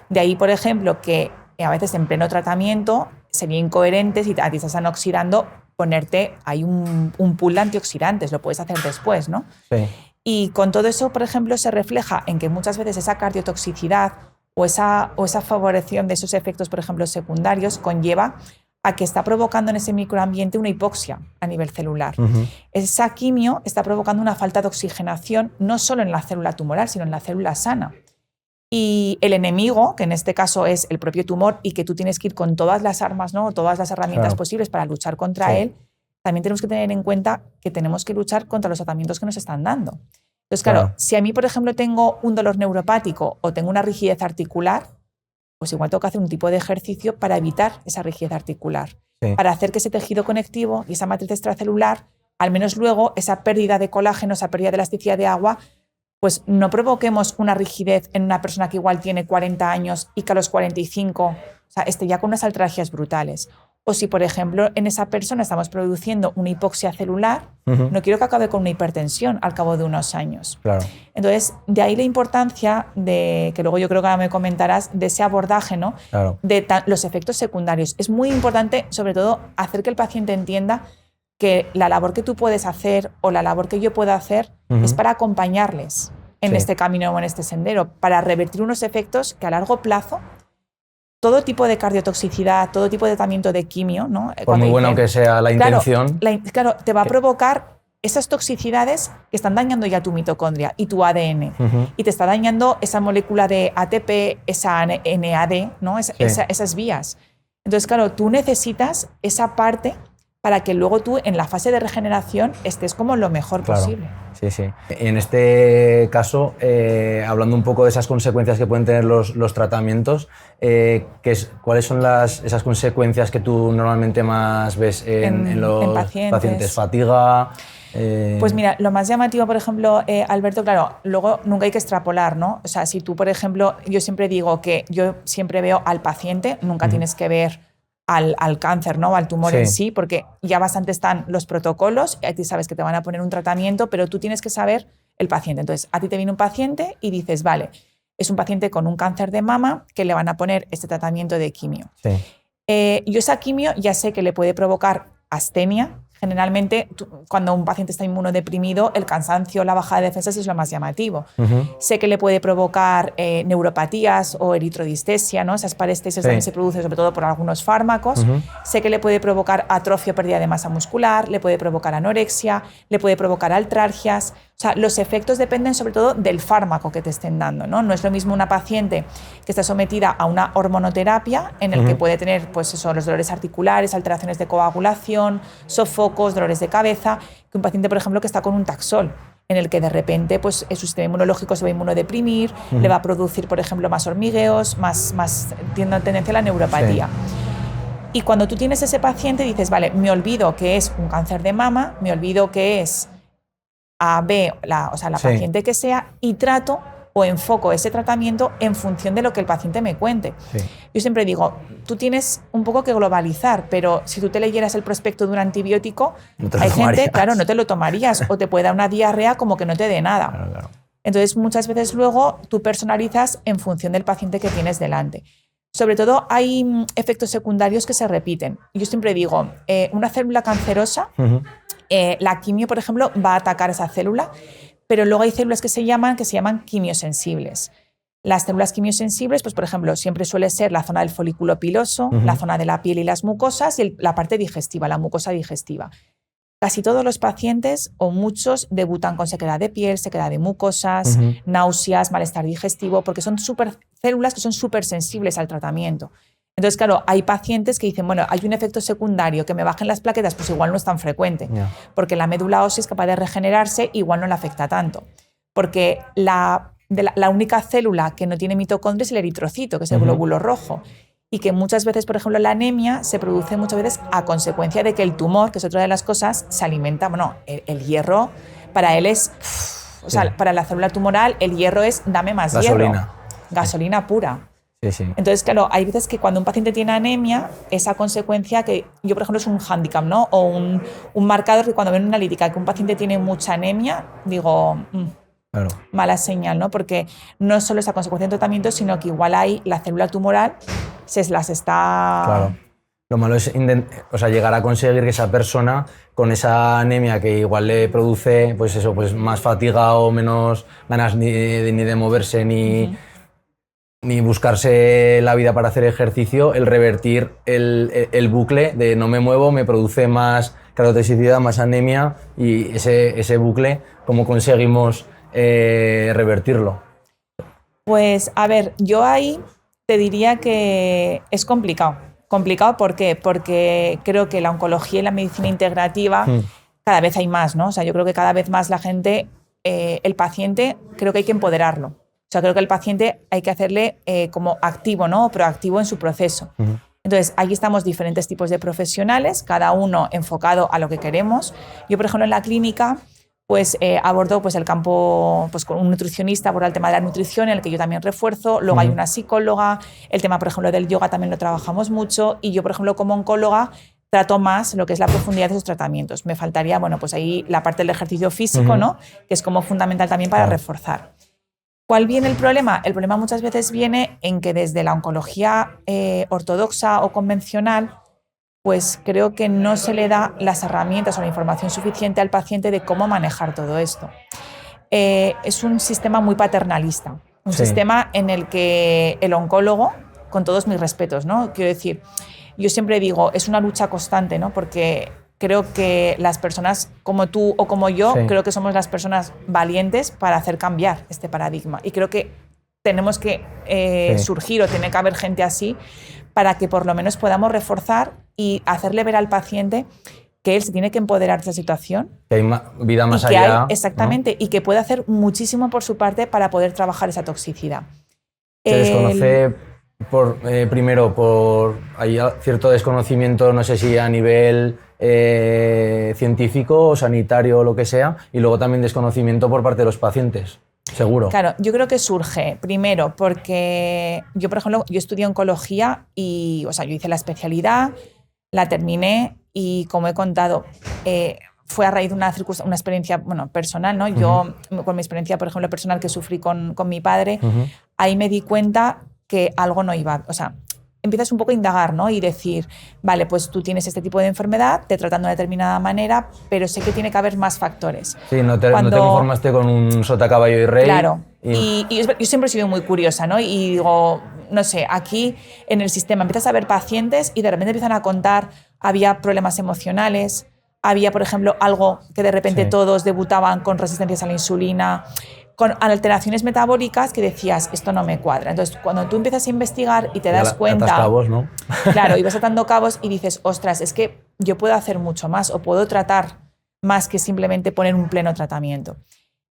De ahí, por ejemplo, que a veces en pleno tratamiento sería incoherente si a ti estás oxidando ponerte ahí un pool de antioxidantes, lo puedes hacer después, ¿no? Sí. Y con todo eso, por ejemplo, se refleja en que muchas veces esa cardiotoxicidad o esa favoración de esos efectos, por ejemplo, secundarios, conlleva a que está provocando en ese microambiente una hipoxia a nivel celular. Esa quimio está provocando una falta de oxigenación no solo en la célula tumoral, sino en la célula sana. Y el enemigo, que en este caso es el propio tumor y que tú tienes que ir con todas las armas, ¿no?, todas las herramientas posibles para luchar contra él, también tenemos que tener en cuenta que tenemos que luchar contra los tratamientos que nos están dando. Entonces, claro, si a mí, por ejemplo, tengo un dolor neuropático o tengo una rigidez articular, pues igual tengo que hacer un tipo de ejercicio para evitar esa rigidez articular, para hacer que ese tejido conectivo y esa matriz extracelular, al menos luego, esa pérdida de colágeno, esa pérdida de elasticidad de agua, pues no provoquemos una rigidez en una persona que igual tiene 40 años y que a los 45, o sea, esté ya con unas artralgias brutales. O si, por ejemplo, en esa persona estamos produciendo una hipoxia celular, no quiero que acabe con una hipertensión al cabo de unos años. Claro. Entonces, de ahí la importancia de, que luego yo creo que ahora me comentarás, de ese abordaje, ¿no?, de los efectos secundarios. Es muy importante, sobre todo, hacer que el paciente entienda que la labor que tú puedes hacer o la labor que yo puedo hacer es para acompañarles en este camino o en este sendero, para revertir unos efectos que a largo plazo, todo tipo de cardiotoxicidad, todo tipo de tratamiento de quimio, ¿no? Por muy bueno que sea la intención. Claro, te va a provocar esas toxicidades que están dañando ya tu mitocondria y tu ADN. Y te está dañando esa molécula de ATP, esa NAD, ¿no? Esas vías. Entonces, claro, tú necesitas esa parte para que luego tú en la fase de regeneración estés como lo mejor posible. Sí, sí. En este caso, hablando un poco de esas consecuencias que pueden tener los tratamientos, ¿cuáles son esas consecuencias que tú normalmente más ves en los pacientes? ¿Fatiga? Pues mira, lo más llamativo, por ejemplo, Alberto, claro, luego nunca hay que extrapolar, ¿no? O sea, si tú, por ejemplo, yo siempre digo que yo siempre veo al paciente, nunca tienes que ver al cáncer, ¿no? Al tumor en sí, porque ya bastante están los protocolos, y a ti sabes que te van a poner un tratamiento, pero tú tienes que saber el paciente. Entonces, a ti te viene un paciente y dices, vale, es un paciente con un cáncer de mama que le van a poner este tratamiento de quimio. Yo esa quimio ya sé que le puede provocar astenia. Generalmente, cuando un paciente está inmunodeprimido, el cansancio, la bajada de defensas es lo más llamativo. Sé que le puede provocar neuropatías o eritrodistessia, ¿no? Esas parestesias también se producen sobre todo por algunos fármacos. Sé que le puede provocar atrofia o pérdida de masa muscular, le puede provocar anorexia, le puede provocar artralgias. O sea, los efectos dependen sobre todo del fármaco que te estén dando, ¿no? No es lo mismo una paciente que está sometida a una hormonoterapia en el que puede tener pues eso, los dolores articulares, alteraciones de coagulación, sofocos, dolores de cabeza, que un paciente, por ejemplo, que está con un Taxol, en el que de repente pues, su sistema inmunológico se va a inmunodeprimir, le va a producir, por ejemplo, más hormigueos, más tendencia a la neuropatía. Y cuando tú tienes ese paciente dices, vale, me olvido que es un cáncer de mama, me olvido que es A, B, la paciente que sea, y trato o enfoco ese tratamiento en función de lo que el paciente me cuente. Yo siempre digo, tú tienes un poco que globalizar, pero si tú te leyeras el prospecto de un antibiótico, hay gente, claro, no te lo tomarías o te puede dar una diarrea como que no te dé nada. Claro. Entonces, muchas veces luego tú personalizas en función del paciente que tienes delante. Sobre todo hay efectos secundarios que se repiten. Yo siempre digo, una célula cancerosa, la quimio, por ejemplo, va a atacar esa célula, pero luego hay células que se llaman quimiosensibles. Las células quimiosensibles, pues por ejemplo, siempre suele ser la zona del folículo piloso, la zona de la piel y las mucosas y la parte digestiva, la mucosa digestiva. Casi todos los pacientes o muchos debutan con sequedad de piel, sequedad de mucosas, náuseas, malestar digestivo, porque son células que son súper sensibles al tratamiento. Entonces, claro, hay pacientes que dicen, bueno, hay un efecto secundario, que me bajen las plaquetas, pues igual no es tan frecuente, porque la médula ósea es capaz de regenerarse, igual no le afecta tanto. Porque la única célula que no tiene mitocondria es el eritrocito, que es el glóbulo rojo, y que muchas veces, por ejemplo, la anemia se produce muchas veces a consecuencia de que el tumor, que es otra de las cosas, se alimenta, bueno, el hierro para él es, o sea, para la célula tumoral el hierro es dame más hierro, gasolina pura. Entonces, claro, hay veces que cuando un paciente tiene anemia, esa consecuencia que yo, por ejemplo, es un hándicap, ¿no? O un marcador que cuando veo en una analítica que un paciente tiene mucha anemia, digo, mala señal, ¿no? Porque no es solo esa consecuencia de tratamiento, sino que igual hay la célula tumoral, se las está... Claro. Lo malo es llegar a conseguir que esa persona con esa anemia que igual le produce pues más fatiga o menos ganas ni de moverse ni buscarse la vida para hacer ejercicio, el revertir el bucle de no me muevo, me produce más cardiotoxicidad, más anemia y ese bucle, ¿cómo conseguimos revertirlo? Pues a ver, yo ahí te diría que es complicado. ¿Complicado por qué? Porque creo que la oncología y la medicina integrativa cada vez hay más, ¿no? O sea, yo creo que cada vez más la gente, el paciente, creo que hay que empoderarlo. O sea, creo que el paciente hay que hacerle como activo, ¿no? O proactivo en su proceso. Entonces, aquí estamos diferentes tipos de profesionales, cada uno enfocado a lo que queremos. Yo, por ejemplo, en la clínica, pues abordo pues, el campo pues, con un nutricionista por el tema de la nutrición, en el que yo también refuerzo. Luego hay una psicóloga. El tema, por ejemplo, del yoga también lo trabajamos mucho. Y yo, por ejemplo, como oncóloga, trato más lo que es la profundidad de esos tratamientos. Me faltaría, bueno, pues ahí la parte del ejercicio físico, ¿no? Que es como fundamental también para reforzar. ¿Cuál viene el problema? El problema muchas veces viene en que desde la oncología ortodoxa o convencional pues creo que no se le da las herramientas o la información suficiente al paciente de cómo manejar todo esto. Es un sistema muy paternalista, un sistema en el que el oncólogo, con todos mis respetos, ¿no? Quiero decir, yo siempre digo, es una lucha constante, ¿no? Porque creo que las personas como tú o como yo, creo que somos las personas valientes para hacer cambiar este paradigma. Y creo que tenemos que surgir o tiene que haber gente así para que por lo menos podamos reforzar y hacerle ver al paciente que él se tiene que empoderar de esa situación. Que hay vida más allá. Exactamente, ¿no? Y que puede hacer muchísimo por su parte para poder trabajar esa toxicidad. Se desconoce, hay cierto desconocimiento, no sé si a nivel científico o sanitario o lo que sea, y luego también desconocimiento por parte de los pacientes. Seguro. Claro, yo creo que surge primero porque yo, por ejemplo, yo estudié oncología y, o sea, yo hice la especialidad, la terminé y, como he contado, fue a raíz de una experiencia personal, ¿no? Yo, con mi experiencia, por ejemplo, personal que sufrí con mi padre, ahí me di cuenta que algo no iba, o sea, empiezas un poco a indagar, ¿no? Y decir, vale, pues tú tienes este tipo de enfermedad, te tratan de una determinada manera, pero sé que tiene que haber más factores. Sí, no te conformaste con un sota, caballo y rey. Claro, y yo siempre he sido muy curiosa, ¿no? Y digo, no sé, aquí en el sistema empiezas a ver pacientes y de repente empiezan a contar, había problemas emocionales, había, por ejemplo, algo que de repente todos debutaban con resistencias a la insulina, con alteraciones metabólicas que decías, esto no me cuadra. Entonces, cuando tú empiezas a investigar y te das cuenta... Atas cabos, ¿no? Claro, y vas atando cabos y dices, ostras, es que yo puedo hacer mucho más o puedo tratar más que simplemente poner un pleno tratamiento.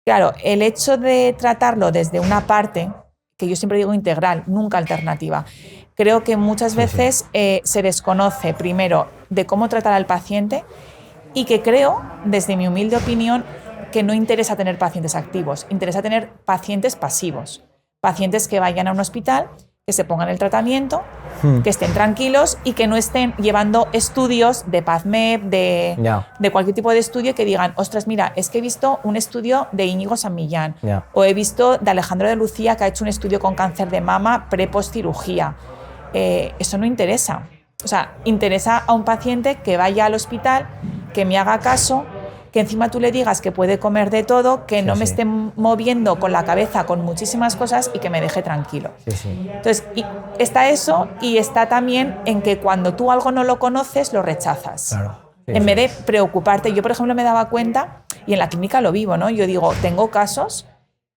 Claro, el hecho de tratarlo desde una parte, que yo siempre digo integral, nunca alternativa, creo que muchas veces se desconoce primero de cómo tratar al paciente y que creo, desde mi humilde opinión, que no interesa tener pacientes activos, interesa tener pacientes pasivos, pacientes que vayan a un hospital, que se pongan el tratamiento, que estén tranquilos y que no estén llevando estudios de PubMed, de cualquier tipo de estudio que digan, ostras, mira, es que he visto un estudio de Íñigo San Millán o he visto de Alejandro de Lucía que ha hecho un estudio con cáncer de mama pre-post cirugía. Eso no interesa. O sea, interesa a un paciente que vaya al hospital, que me haga caso, que encima tú le digas que puede comer de todo, que no me esté moviendo con la cabeza con muchísimas cosas y que me deje tranquilo. Entonces, está eso y está también en que cuando tú algo no lo conoces, lo rechazas. Claro. En vez de preocuparte. Yo, por ejemplo, me daba cuenta, y en la clínica lo vivo, ¿no? Yo digo, tengo casos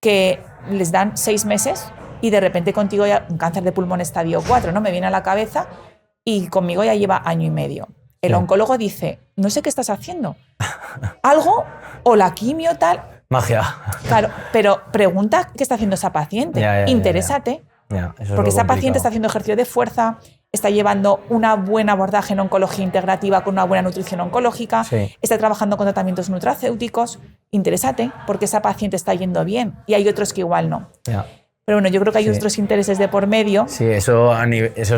que les dan 6 meses y de repente contigo ya un cáncer de pulmón estadio 4, ¿no? Me viene a la cabeza y conmigo ya lleva 1 año y medio. El oncólogo dice, no sé qué estás haciendo. Algo, o la quimio, tal. Magia. Claro, pero pregunta qué está haciendo esa paciente. Interésate. Porque esa paciente está haciendo ejercicio de fuerza, está llevando un buen abordaje en oncología integrativa con una buena nutrición oncológica, está trabajando con tratamientos nutracéuticos. Interésate, porque esa paciente está yendo bien y hay otros que igual no. Pero bueno, yo creo que hay otros intereses de por medio. Sí, eso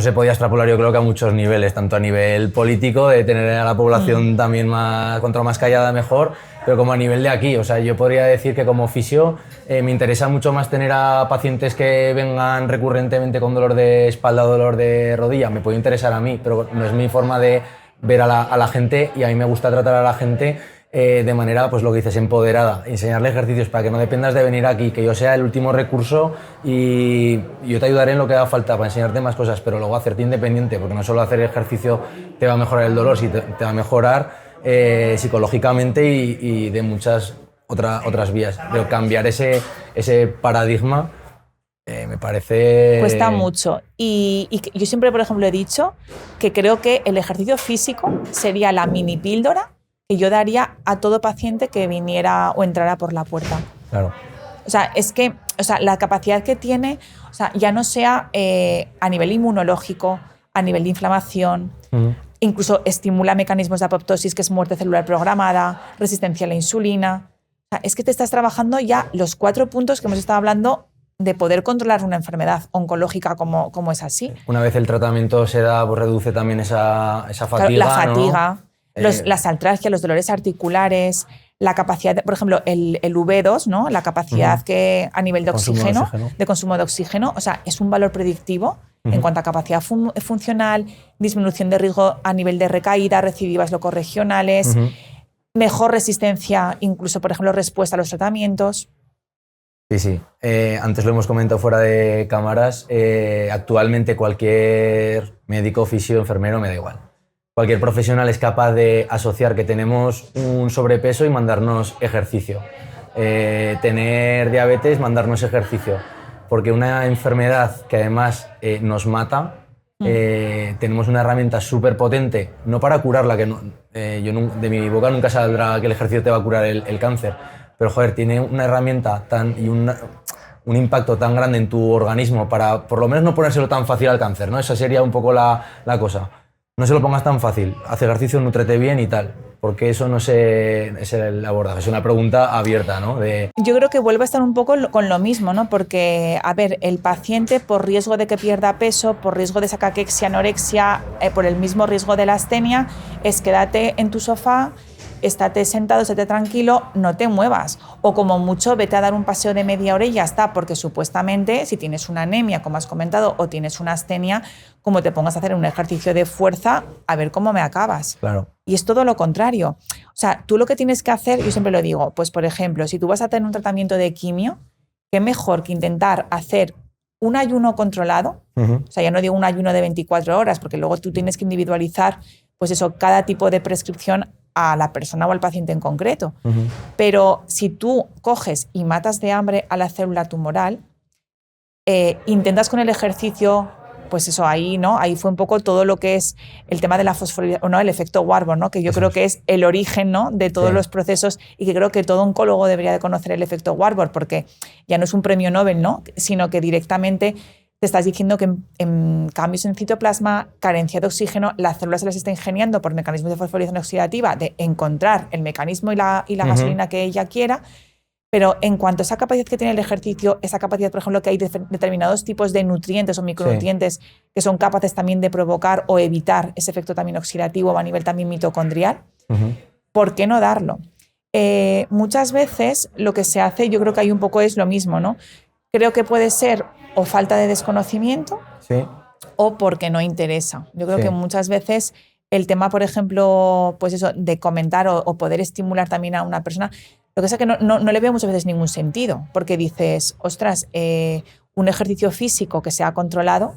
se podía extrapolar yo creo que a muchos niveles, tanto a nivel político, de tener a la población también cuanto más callada mejor, pero como a nivel de aquí. O sea, yo podría decir que como fisio me interesa mucho más tener a pacientes que vengan recurrentemente con dolor de espalda o dolor de rodilla. Me puede interesar a mí, pero no es mi forma de ver a la gente, y a mí me gusta tratar a la gente de manera, pues lo que dices, empoderada, enseñarle ejercicios para que no dependas de venir aquí, que yo sea el último recurso y yo te ayudaré en lo que haga falta para enseñarte más cosas, pero luego hacerte independiente, porque no solo hacer ejercicio te va a mejorar el dolor, sino te va a mejorar psicológicamente y de muchas otras vías. Pero cambiar ese paradigma me parece... Cuesta mucho. Y yo siempre, por ejemplo, he dicho que creo que el ejercicio físico sería la mini píldora que yo daría a todo paciente que viniera o entrara por la puerta. Claro. O sea, es que la capacidad que tiene, o sea, ya no sea a nivel inmunológico, a nivel de inflamación, incluso estimula mecanismos de apoptosis, que es muerte celular programada, resistencia a la insulina. O sea, es que te estás trabajando ya los 4 puntos que hemos estado hablando de poder controlar una enfermedad oncológica como es así. Una vez el tratamiento se da, pues reduce también esa fatiga. Claro, la fatiga, ¿no? las artralgias, los dolores articulares, la capacidad, por ejemplo, el V2, ¿no? La capacidad que a nivel de oxígeno, de consumo de oxígeno, o sea, es un valor predictivo en cuanto a capacidad funcional, disminución de riesgo a nivel de recaída, recidivas locorregionales, mejor resistencia, incluso, por ejemplo, respuesta a los tratamientos. Sí. Antes lo hemos comentado fuera de cámaras. Actualmente cualquier médico, fisio, enfermero, me da igual. Cualquier profesional es capaz de asociar que tenemos un sobrepeso y mandarnos ejercicio. Tener diabetes, mandarnos ejercicio. Porque una enfermedad que además nos mata, tenemos una herramienta súper potente, no para curarla, que de mi boca nunca saldrá que el ejercicio te va a curar el cáncer, pero joder, tiene una herramienta y un impacto tan grande en tu organismo para por lo menos no ponérselo tan fácil al cáncer, ¿no? Esa sería un poco la cosa. No se lo pongas tan fácil, haz ejercicio, nútrete bien y tal, porque eso no es el abordaje, es una pregunta abierta, ¿no? Yo creo que vuelve a estar un poco con lo mismo, ¿no? Porque, a ver, el paciente por riesgo de que pierda peso, por riesgo de esa caquexia, anorexia, por el mismo riesgo de la astenia, es quédate en tu sofá, estate sentado, estate tranquilo, no te muevas. O como mucho, vete a dar un paseo de media hora y ya está, porque supuestamente si tienes una anemia, como has comentado, o tienes una astenia, como te pongas a hacer un ejercicio de fuerza, a ver cómo me acabas. Claro. Y es todo lo contrario. O sea, tú lo que tienes que hacer, yo siempre lo digo, pues por ejemplo, si tú vas a tener un tratamiento de quimio, qué mejor que intentar hacer un ayuno controlado, o sea, ya no digo un ayuno de 24 horas, porque luego tú tienes que individualizar, pues eso, cada tipo de prescripción a la persona o al paciente en concreto. Pero si tú coges y matas de hambre a la célula tumoral, intentas con el ejercicio, pues eso, ahí, ¿no? Ahí fue un poco todo lo que es el tema de la fosforilación, ¿no? El efecto Warburg, ¿no? Que yo creo que es el origen, ¿no? De todos los procesos, y que creo que todo oncólogo debería de conocer el efecto Warburg, porque ya no es un premio Nobel, ¿no? Sino que directamente te estás diciendo que en cambios en citoplasma, carencia de oxígeno, las células se las está ingeniando por mecanismos de fosforilación oxidativa, de encontrar el mecanismo y la gasolina que ella quiera. Pero en cuanto a esa capacidad que tiene el ejercicio, esa capacidad, por ejemplo, que hay determinados tipos de nutrientes o micronutrientes que son capaces también de provocar o evitar ese efecto también oxidativo a nivel también mitocondrial, ¿por qué no darlo? Muchas veces lo que se hace, yo creo que hay un poco es lo mismo, ¿no? Creo que puede ser o falta de desconocimiento o porque no interesa. Yo creo que muchas veces el tema, por ejemplo, pues eso, de comentar o poder estimular también a una persona, lo que pasa es que no le veo muchas veces ningún sentido, porque dices, ostras, un ejercicio físico que sea controlado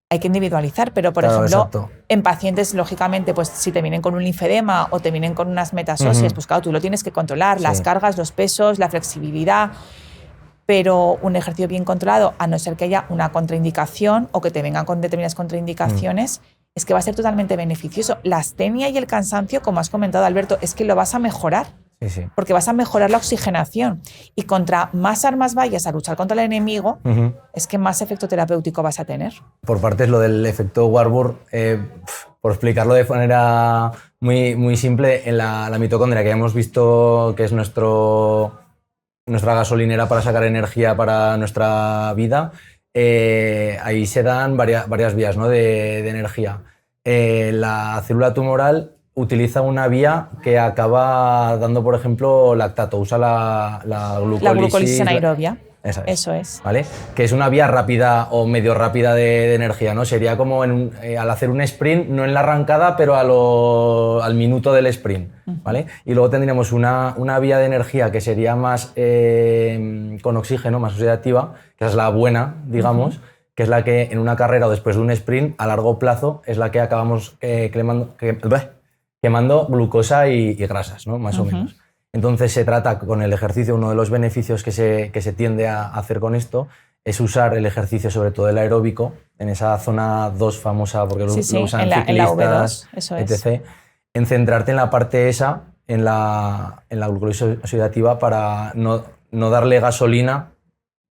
hay que individualizar, pero por ejemplo, en pacientes, lógicamente, pues si te vienen con un linfedema o te vienen con unas metasosias, pues claro, tú lo tienes que controlar, las cargas, los pesos, la flexibilidad. Pero un ejercicio bien controlado, a no ser que haya una contraindicación o que te vengan con determinadas contraindicaciones, es que va a ser totalmente beneficioso. La astenia y el cansancio, como has comentado, Alberto, es que lo vas a mejorar, porque vas a mejorar la oxigenación. Y contra más armas vayas a luchar contra el enemigo, es que más efecto terapéutico vas a tener. Por partes, lo del efecto Warburg, por explicarlo de manera muy, muy simple, en la mitocondria, que ya hemos visto que es nuestra gasolinera para sacar energía para nuestra vida, ahí se dan varias vías, ¿no? de energía. La célula tumoral utiliza una vía que acaba dando, por ejemplo, lactato, usa la glucólisis. La glucólisis anaerobia. Eso es. ¿Vale? Que es una vía rápida o medio rápida de energía, ¿no? Sería como al hacer un sprint, no en la arrancada, pero al minuto del sprint, ¿vale? Y luego tendríamos una vía de energía que sería más con oxígeno, más oxidativa, que es la buena, digamos, que es la que en una carrera o después de un sprint, a largo plazo, es la que acabamos quemando glucosa y grasas, ¿no? Más o menos. Entonces se trata con el ejercicio, uno de los beneficios que se tiende a hacer con esto es usar el ejercicio, sobre todo el aeróbico, en esa zona 2 famosa, porque lo usan ciclistas, en la V2, eso etc. En centrarte en la parte esa, en la glucólisis oxidativa, para no darle gasolina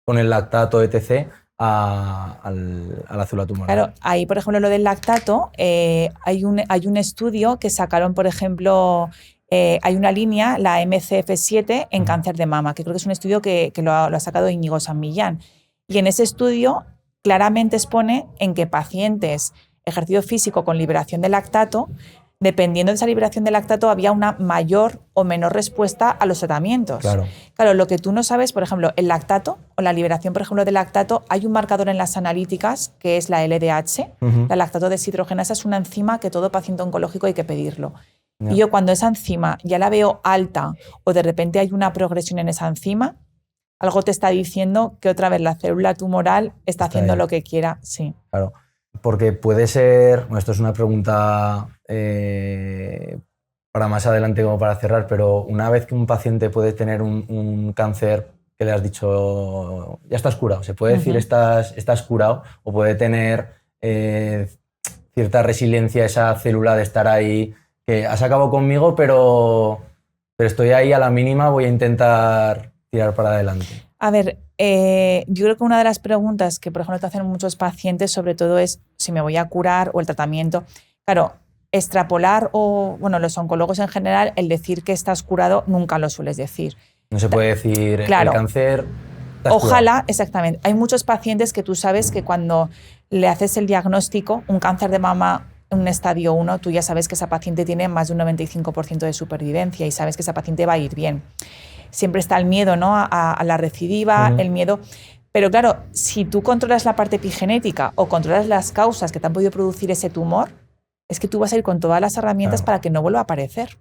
con el lactato, etc., a la célula tumoral. Claro, ahí, por ejemplo, lo del lactato, hay un estudio que sacaron, por ejemplo, hay una línea, la MCF7, en cáncer de mama, que creo que es un estudio que lo ha sacado Íñigo San Millán. Y en ese estudio claramente expone en que pacientes ejercicio físico con liberación de lactato dependiendo de esa liberación de lactato, había una mayor o menor respuesta a los tratamientos. Claro, lo que tú no sabes, por ejemplo, el lactato o la liberación, por ejemplo, del lactato, hay un marcador en las analíticas que es la LDH, la lactato deshidrogenasa, es una enzima que todo paciente oncológico hay que pedirlo. Y yo cuando esa enzima ya la veo alta o de repente hay una progresión en esa enzima, algo te está diciendo que otra vez la célula tumoral está haciendo lo que quiera. Sí. Claro, porque puede ser, bueno, esto es una pregunta para más adelante como para cerrar, pero una vez que un paciente puede tener un cáncer que le has dicho, ya estás curado, se puede decir estás curado, o puede tener cierta resiliencia esa célula de estar ahí, que has acabado conmigo, pero estoy ahí a la mínima, voy a intentar tirar para adelante. A ver, yo creo que una de las preguntas que, por ejemplo, te hacen muchos pacientes, sobre todo, es si me voy a curar o el tratamiento. Claro, extrapolar o, bueno, los oncólogos en general, el decir que estás curado nunca lo sueles decir. No se puede decir claro, el cáncer. Ojalá, curado. Exactamente. Hay muchos pacientes que tú sabes que cuando le haces el diagnóstico, un cáncer de mama en un estadio 1, tú ya sabes que esa paciente tiene más de un 95% de supervivencia y sabes que esa paciente va a ir bien. Siempre está el miedo, ¿no?, a la recidiva, el miedo. Pero claro, si tú controlas la parte epigenética o controlas las causas que te han podido producir ese tumor, es que tú vas a ir con todas las herramientas para que no vuelva a aparecer.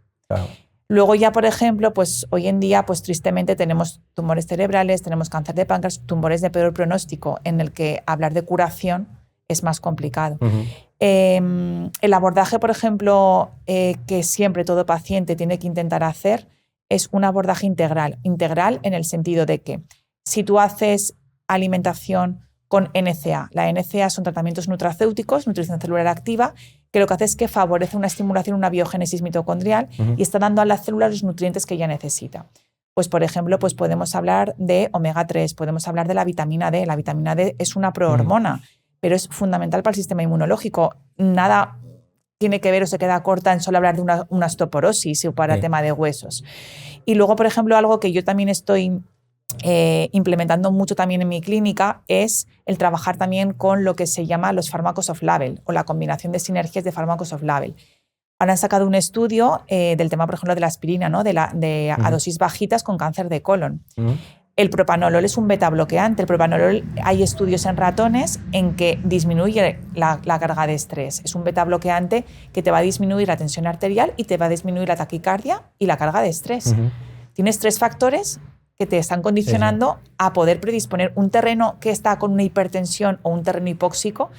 Luego ya, por ejemplo, pues hoy en día, pues tristemente tenemos tumores cerebrales, tenemos cáncer de páncreas, tumores de peor pronóstico, en el que hablar de curación es más complicado. El abordaje, por ejemplo, que siempre todo paciente tiene que intentar hacer es un abordaje integral. Integral en el sentido de que si tú haces alimentación con NCA, la NCA son tratamientos nutracéuticos, nutrición celular activa, que lo que hace es que favorece una estimulación, una biogénesis mitocondrial y está dando a la célula los nutrientes que ella necesita. Pues, por ejemplo, pues podemos hablar de omega 3, podemos hablar de la vitamina D. La vitamina D es una prohormona, pero es fundamental para el sistema inmunológico. Nada tiene que ver o se queda corta en solo hablar de una osteoporosis o para tema de huesos. Y luego, por ejemplo, algo que yo también estoy implementando mucho también en mi clínica es el trabajar también con lo que se llama los fármacos off-label o la combinación de sinergias de fármacos off-label. Ahora han sacado un estudio del tema, por ejemplo, de la aspirina, ¿no?, a dosis bajitas con cáncer de colon. El propanolol es un beta bloqueante. El propanolol, hay estudios en ratones en que disminuye la carga de estrés. Es un beta bloqueante que te va a disminuir la tensión arterial y te va a disminuir la taquicardia y la carga de estrés. Tienes 3 factores que te están condicionando a poder predisponer un terreno que está con una hipertensión o un terreno hipóxico.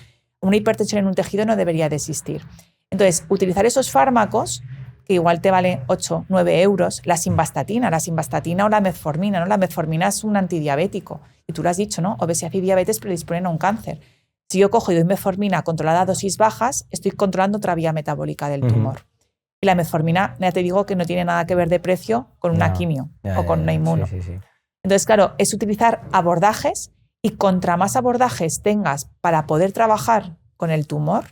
Una hipertensión en un tejido no debería de existir. Entonces, utilizar esos fármacos, que igual te vale 8, 9 euros, la simvastatina o la metformina, ¿no? La metformina es un antidiabético. Y tú lo has dicho, ¿no? Obesidad y diabetes predisponen a un cáncer. Si yo cojo y doy metformina controlada a dosis bajas, estoy controlando otra vía metabólica del tumor. Y la metformina, ya te digo que no tiene nada que ver de precio con una quimio o con una inmuno. Entonces, claro, es utilizar abordajes y contra más abordajes tengas para poder trabajar con el tumor,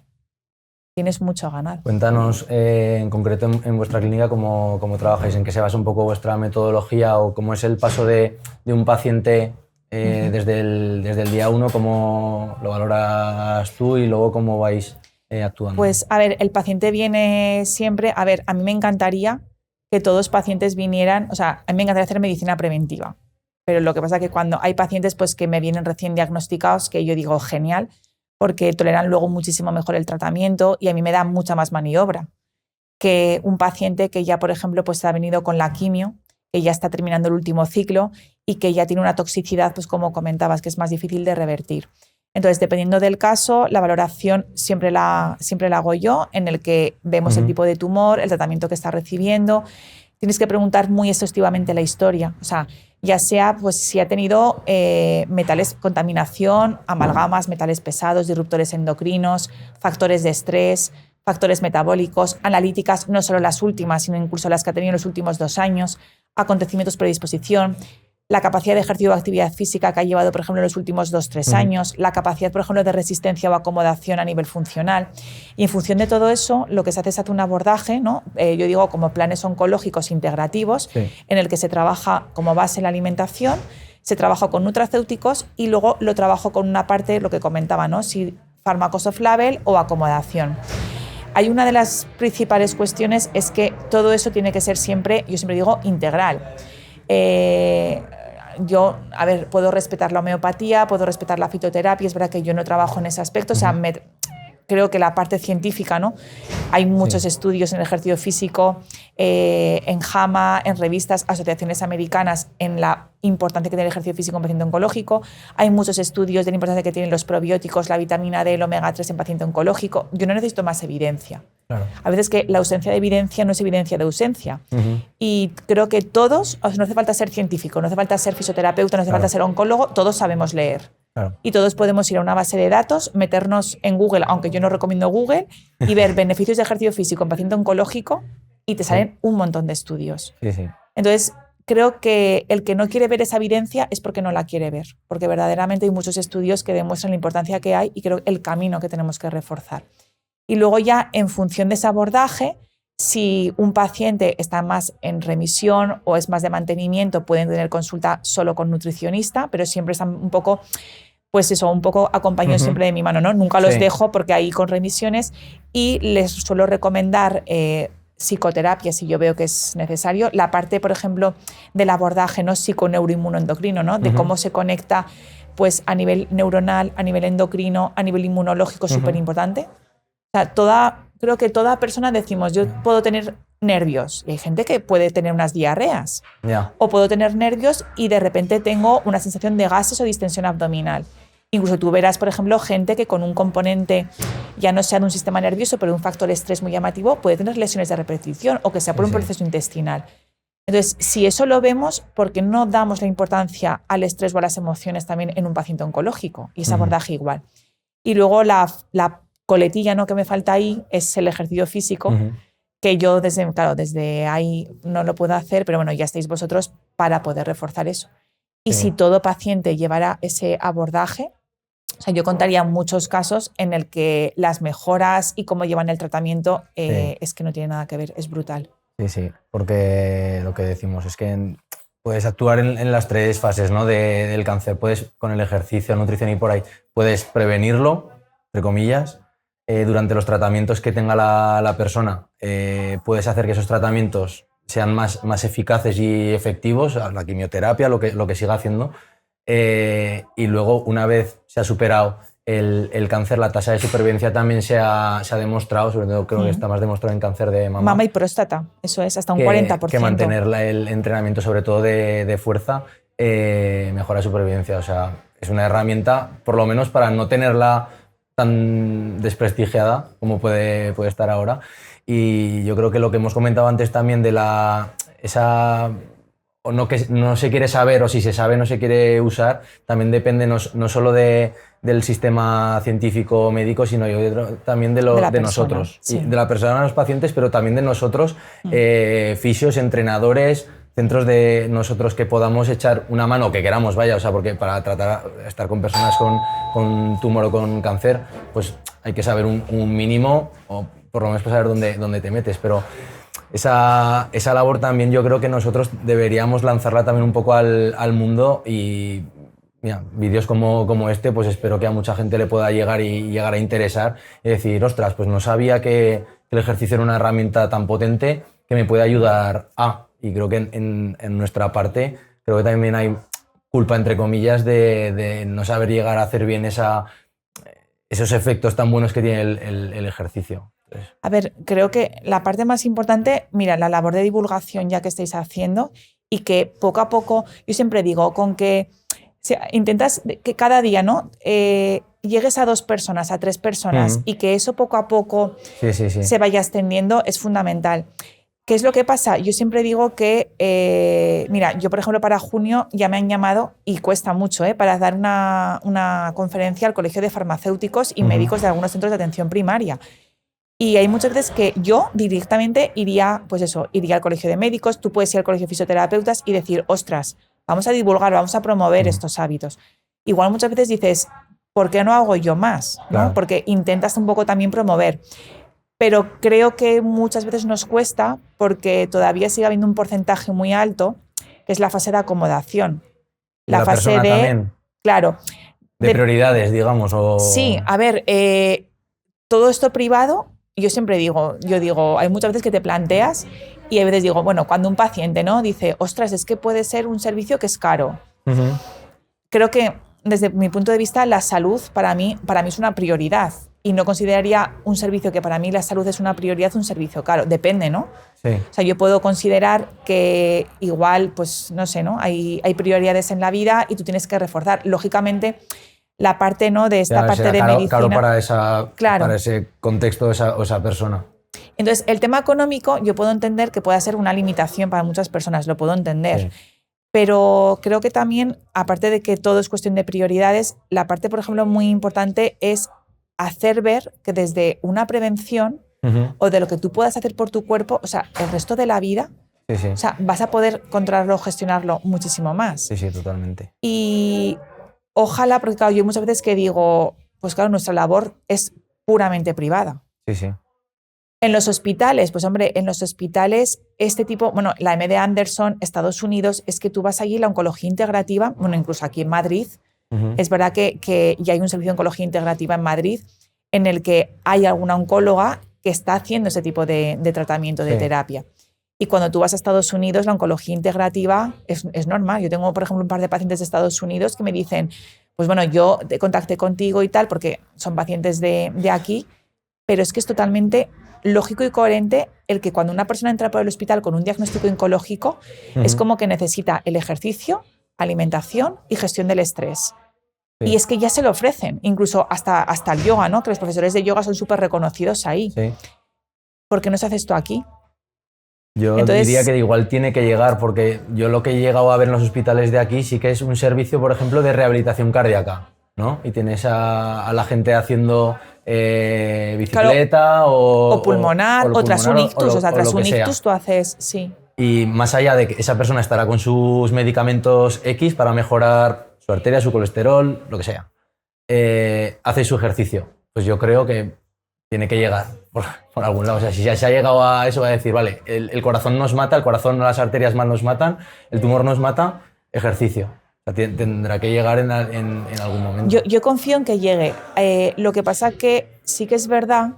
tienes mucho a ganar. Cuéntanos en concreto en vuestra clínica cómo trabajáis, en qué se basa un poco vuestra metodología o cómo es el paso de un paciente desde el día 1, cómo lo valoras tú y luego cómo vais actuando. Pues a ver, el paciente viene siempre, a ver, a mí me encantaría que todos los pacientes vinieran, o sea, a mí me encantaría hacer medicina preventiva, pero lo que pasa es que cuando hay pacientes pues que me vienen recién diagnosticados, que yo digo genial, porque toleran luego muchísimo mejor el tratamiento y a mí me da mucha más maniobra que un paciente que ya, por ejemplo, pues ha venido con la quimio, que ya está terminando el último ciclo y que ya tiene una toxicidad, pues como comentabas, que es más difícil de revertir. Entonces, dependiendo del caso, la valoración siempre la hago yo, en el que vemos el tipo de tumor, el tratamiento que está recibiendo. Tienes que preguntar muy exhaustivamente la historia, o sea, ya sea pues, si ha tenido metales, contaminación, amalgamas, metales pesados, disruptores endocrinos, factores de estrés, factores metabólicos, analíticas, no solo las últimas, sino incluso las que ha tenido en los últimos 2 años, acontecimientos predisposición, la capacidad de ejercicio o actividad física que ha llevado, por ejemplo, en los últimos 2-3 años, la capacidad, por ejemplo, de resistencia o acomodación a nivel funcional. Y en función de todo eso, lo que se hace es hacer un abordaje, ¿no? Yo digo como planes oncológicos integrativos, en el que se trabaja como base la alimentación, se trabaja con nutracéuticos y luego lo trabajo con una parte, lo que comentaba, ¿no?, si fármacos off-label o acomodación. hay una de las principales cuestiones es que todo eso tiene que ser siempre, yo siempre digo, integral. Yo, a ver, puedo respetar la homeopatía, puedo respetar la fitoterapia, es verdad que yo no trabajo en ese aspecto, o sea, creo que la parte científica, ¿no? Hay muchos estudios en el ejercicio físico, en JAMA, en revistas, asociaciones americanas, en la importancia que tiene el ejercicio físico en paciente oncológico. Hay muchos estudios de la importancia que tienen los probióticos, la vitamina D, el omega 3 en paciente oncológico. Yo no necesito más evidencia. Claro. A veces que la ausencia de evidencia no es evidencia de ausencia. Y creo que todos, o sea, no hace falta ser científico, no hace falta ser fisioterapeuta, no hace falta ser oncólogo, todos sabemos leer. Claro. Y todos podemos ir a una base de datos, meternos en Google, aunque yo no recomiendo Google, y ver beneficios de ejercicio físico en paciente oncológico y te salen un montón de estudios. Sí. Entonces, creo que el que no quiere ver esa evidencia es porque no la quiere ver, porque verdaderamente hay muchos estudios que demuestran la importancia que hay y creo el camino que tenemos que reforzar. Y luego ya, en función de ese abordaje, si un paciente está más en remisión o es más de mantenimiento, pueden tener consulta solo con nutricionista, pero siempre están un poco, pues eso, un poco acompañados siempre de mi mano, ¿no? Nunca los dejo porque ahí con remisiones y les suelo recomendar psicoterapia si yo veo que es necesario. La parte, por ejemplo, del abordaje no psiconeuroinmunoendocrino, ¿no? De cómo se conecta pues, a nivel neuronal, a nivel endocrino, a nivel inmunológico, súper importante. O sea, creo que toda persona decimos, yo puedo tener nervios. Y hay gente que puede tener unas diarreas. O puedo tener nervios y de repente tengo una sensación de gases o distensión abdominal. Incluso tú verás, por ejemplo, gente que con un componente, ya no sea de un sistema nervioso, pero de un factor estrés muy llamativo, puede tener lesiones de repetición o que sea por un proceso intestinal. Entonces, si eso lo vemos, ¿por qué no damos la importancia al estrés o a las emociones también en un paciente oncológico? Y ese abordaje igual. Y luego la coletilla, ¿no?, que me falta ahí es el ejercicio físico, que yo desde ahí no lo puedo hacer, pero bueno, ya estáis vosotros para poder reforzar eso. Y si todo paciente llevara ese abordaje, o sea, yo contaría muchos casos en el que las mejoras y cómo llevan el tratamiento es que no tiene nada que ver, es brutal. Sí, porque lo que decimos es que puedes actuar en las tres fases, ¿no?, del cáncer. Puedes, con el ejercicio, nutrición y por ahí, puedes prevenirlo, entre comillas. Durante los tratamientos que tenga la persona, puedes hacer que esos tratamientos sean más eficaces y efectivos, la quimioterapia, lo que siga haciendo. Y luego, una vez se ha superado el cáncer, la tasa de supervivencia también se ha demostrado, sobre todo creo que está más demostrado en cáncer de mama. Mama y próstata, eso es, hasta un 40%. Que mantener el entrenamiento, sobre todo de fuerza, mejora supervivencia. O sea, es una herramienta, por lo menos para no tenerla tan desprestigiada como puede estar ahora. Y yo creo que lo que hemos comentado antes también de o no que no se quiere saber, o si se sabe no se quiere usar, también depende no solo del sistema científico médico, sino también de nosotros, y de la persona, de los pacientes, pero también de nosotros, fisios, entrenadores, centros de nosotros que podamos echar una mano, que queramos, vaya, o sea, porque para estar con personas con tumor o con cáncer, pues hay que saber un mínimo, o por lo menos para saber dónde te metes, pero esa labor también yo creo que nosotros deberíamos lanzarla también un poco al mundo y mira, vídeos como este, pues espero que a mucha gente le pueda llegar a interesar y decir, ostras, pues no sabía que el ejercicio era una herramienta tan potente que me puede ayudar y creo que en nuestra parte creo que también hay culpa, entre comillas, de no saber llegar a hacer bien esos efectos tan buenos que tiene el ejercicio. A ver, creo que la parte más importante, mira, la labor de divulgación ya que estáis haciendo y que poco a poco, yo siempre digo, con que intentas que cada día, ¿no?, llegues a 2 personas, a 3 personas y que eso poco a poco se vaya extendiendo es fundamental. ¿Qué es lo que pasa? Yo siempre digo que, mira, yo por ejemplo para junio ya me han llamado y cuesta mucho para dar una conferencia al Colegio de Farmacéuticos y Médicos de algunos centros de atención primaria. Y hay muchas veces que yo directamente iría al colegio de médicos, tú puedes ir al colegio de fisioterapeutas y decir, ostras, vamos a divulgar, vamos a promover estos hábitos. Igual muchas veces dices, ¿por qué no hago yo más? ¿No? Claro. Porque intentas un poco también promover. Pero creo que muchas veces nos cuesta porque todavía sigue habiendo un porcentaje muy alto, que es la fase de acomodación. La fase de... También. Claro. De prioridades, digamos. Sí, a ver, todo esto privado yo siempre digo, hay muchas veces que te planteas y a veces digo, bueno, cuando un paciente, ¿no?, dice, ostras, es que puede ser un servicio que es caro. Creo que desde mi punto de vista la salud para mí es una prioridad y no consideraría un servicio que para mí la salud es una prioridad un servicio caro. Depende, ¿no? Sí. O sea, yo puedo considerar que igual, pues no sé, ¿no?, hay prioridades en la vida y tú tienes que reforzar. Lógicamente, la parte, ¿no?, de esta parte de medicina. Claro para ese contexto o esa persona. Entonces, el tema económico yo puedo entender que pueda ser una limitación para muchas personas, lo puedo entender. Sí. Pero creo que también, aparte de que todo es cuestión de prioridades, la parte, por ejemplo, muy importante es hacer ver que desde una prevención o de lo que tú puedas hacer por tu cuerpo, o sea, el resto de la vida, o sea, vas a poder controlarlo, gestionarlo muchísimo más. Sí, totalmente. Y ojalá, porque claro, yo muchas veces que digo, pues claro, nuestra labor es puramente privada. Sí. En los hospitales, pues hombre, en los hospitales este tipo, bueno, la MD Anderson, Estados Unidos, es que tú vas allí, la oncología integrativa, bueno, incluso aquí en Madrid, es verdad que ya hay un servicio de oncología integrativa en Madrid en el que hay alguna oncóloga que está haciendo ese tipo de tratamiento, de terapia. Y cuando tú vas a Estados Unidos, la oncología integrativa es normal. Yo tengo, por ejemplo, un par de pacientes de Estados Unidos que me dicen, pues bueno, yo te contacté contigo y tal, porque son pacientes de aquí, pero es que es totalmente lógico y coherente el que cuando una persona entra por el hospital con un diagnóstico oncológico es como que necesita el ejercicio, alimentación y gestión del estrés. Sí. Y es que ya se lo ofrecen, incluso hasta el yoga, ¿no?, que los profesores de yoga son súper reconocidos ahí. Sí. ¿Por qué no se hace esto aquí? Yo diría que igual tiene que llegar, porque yo lo que he llegado a ver en los hospitales de aquí sí que es un servicio, por ejemplo, de rehabilitación cardíaca, ¿no? Y tienes a la gente haciendo bicicleta, claro, o pulmonar, o tras un ictus, o sea, tras un ictus tú haces, sí. Y más allá de que esa persona estará con sus medicamentos X para mejorar su arteria, su colesterol, lo que sea, hace su ejercicio. Pues yo creo que tiene que llegar por algún lado. O sea, si ya se ha llegado a eso, va a decir, vale, el corazón nos mata, el corazón, las arterias más nos matan, el tumor nos mata, ejercicio. O sea, tendrá que llegar en algún momento. Yo confío en que llegue. Lo que pasa que sí que es verdad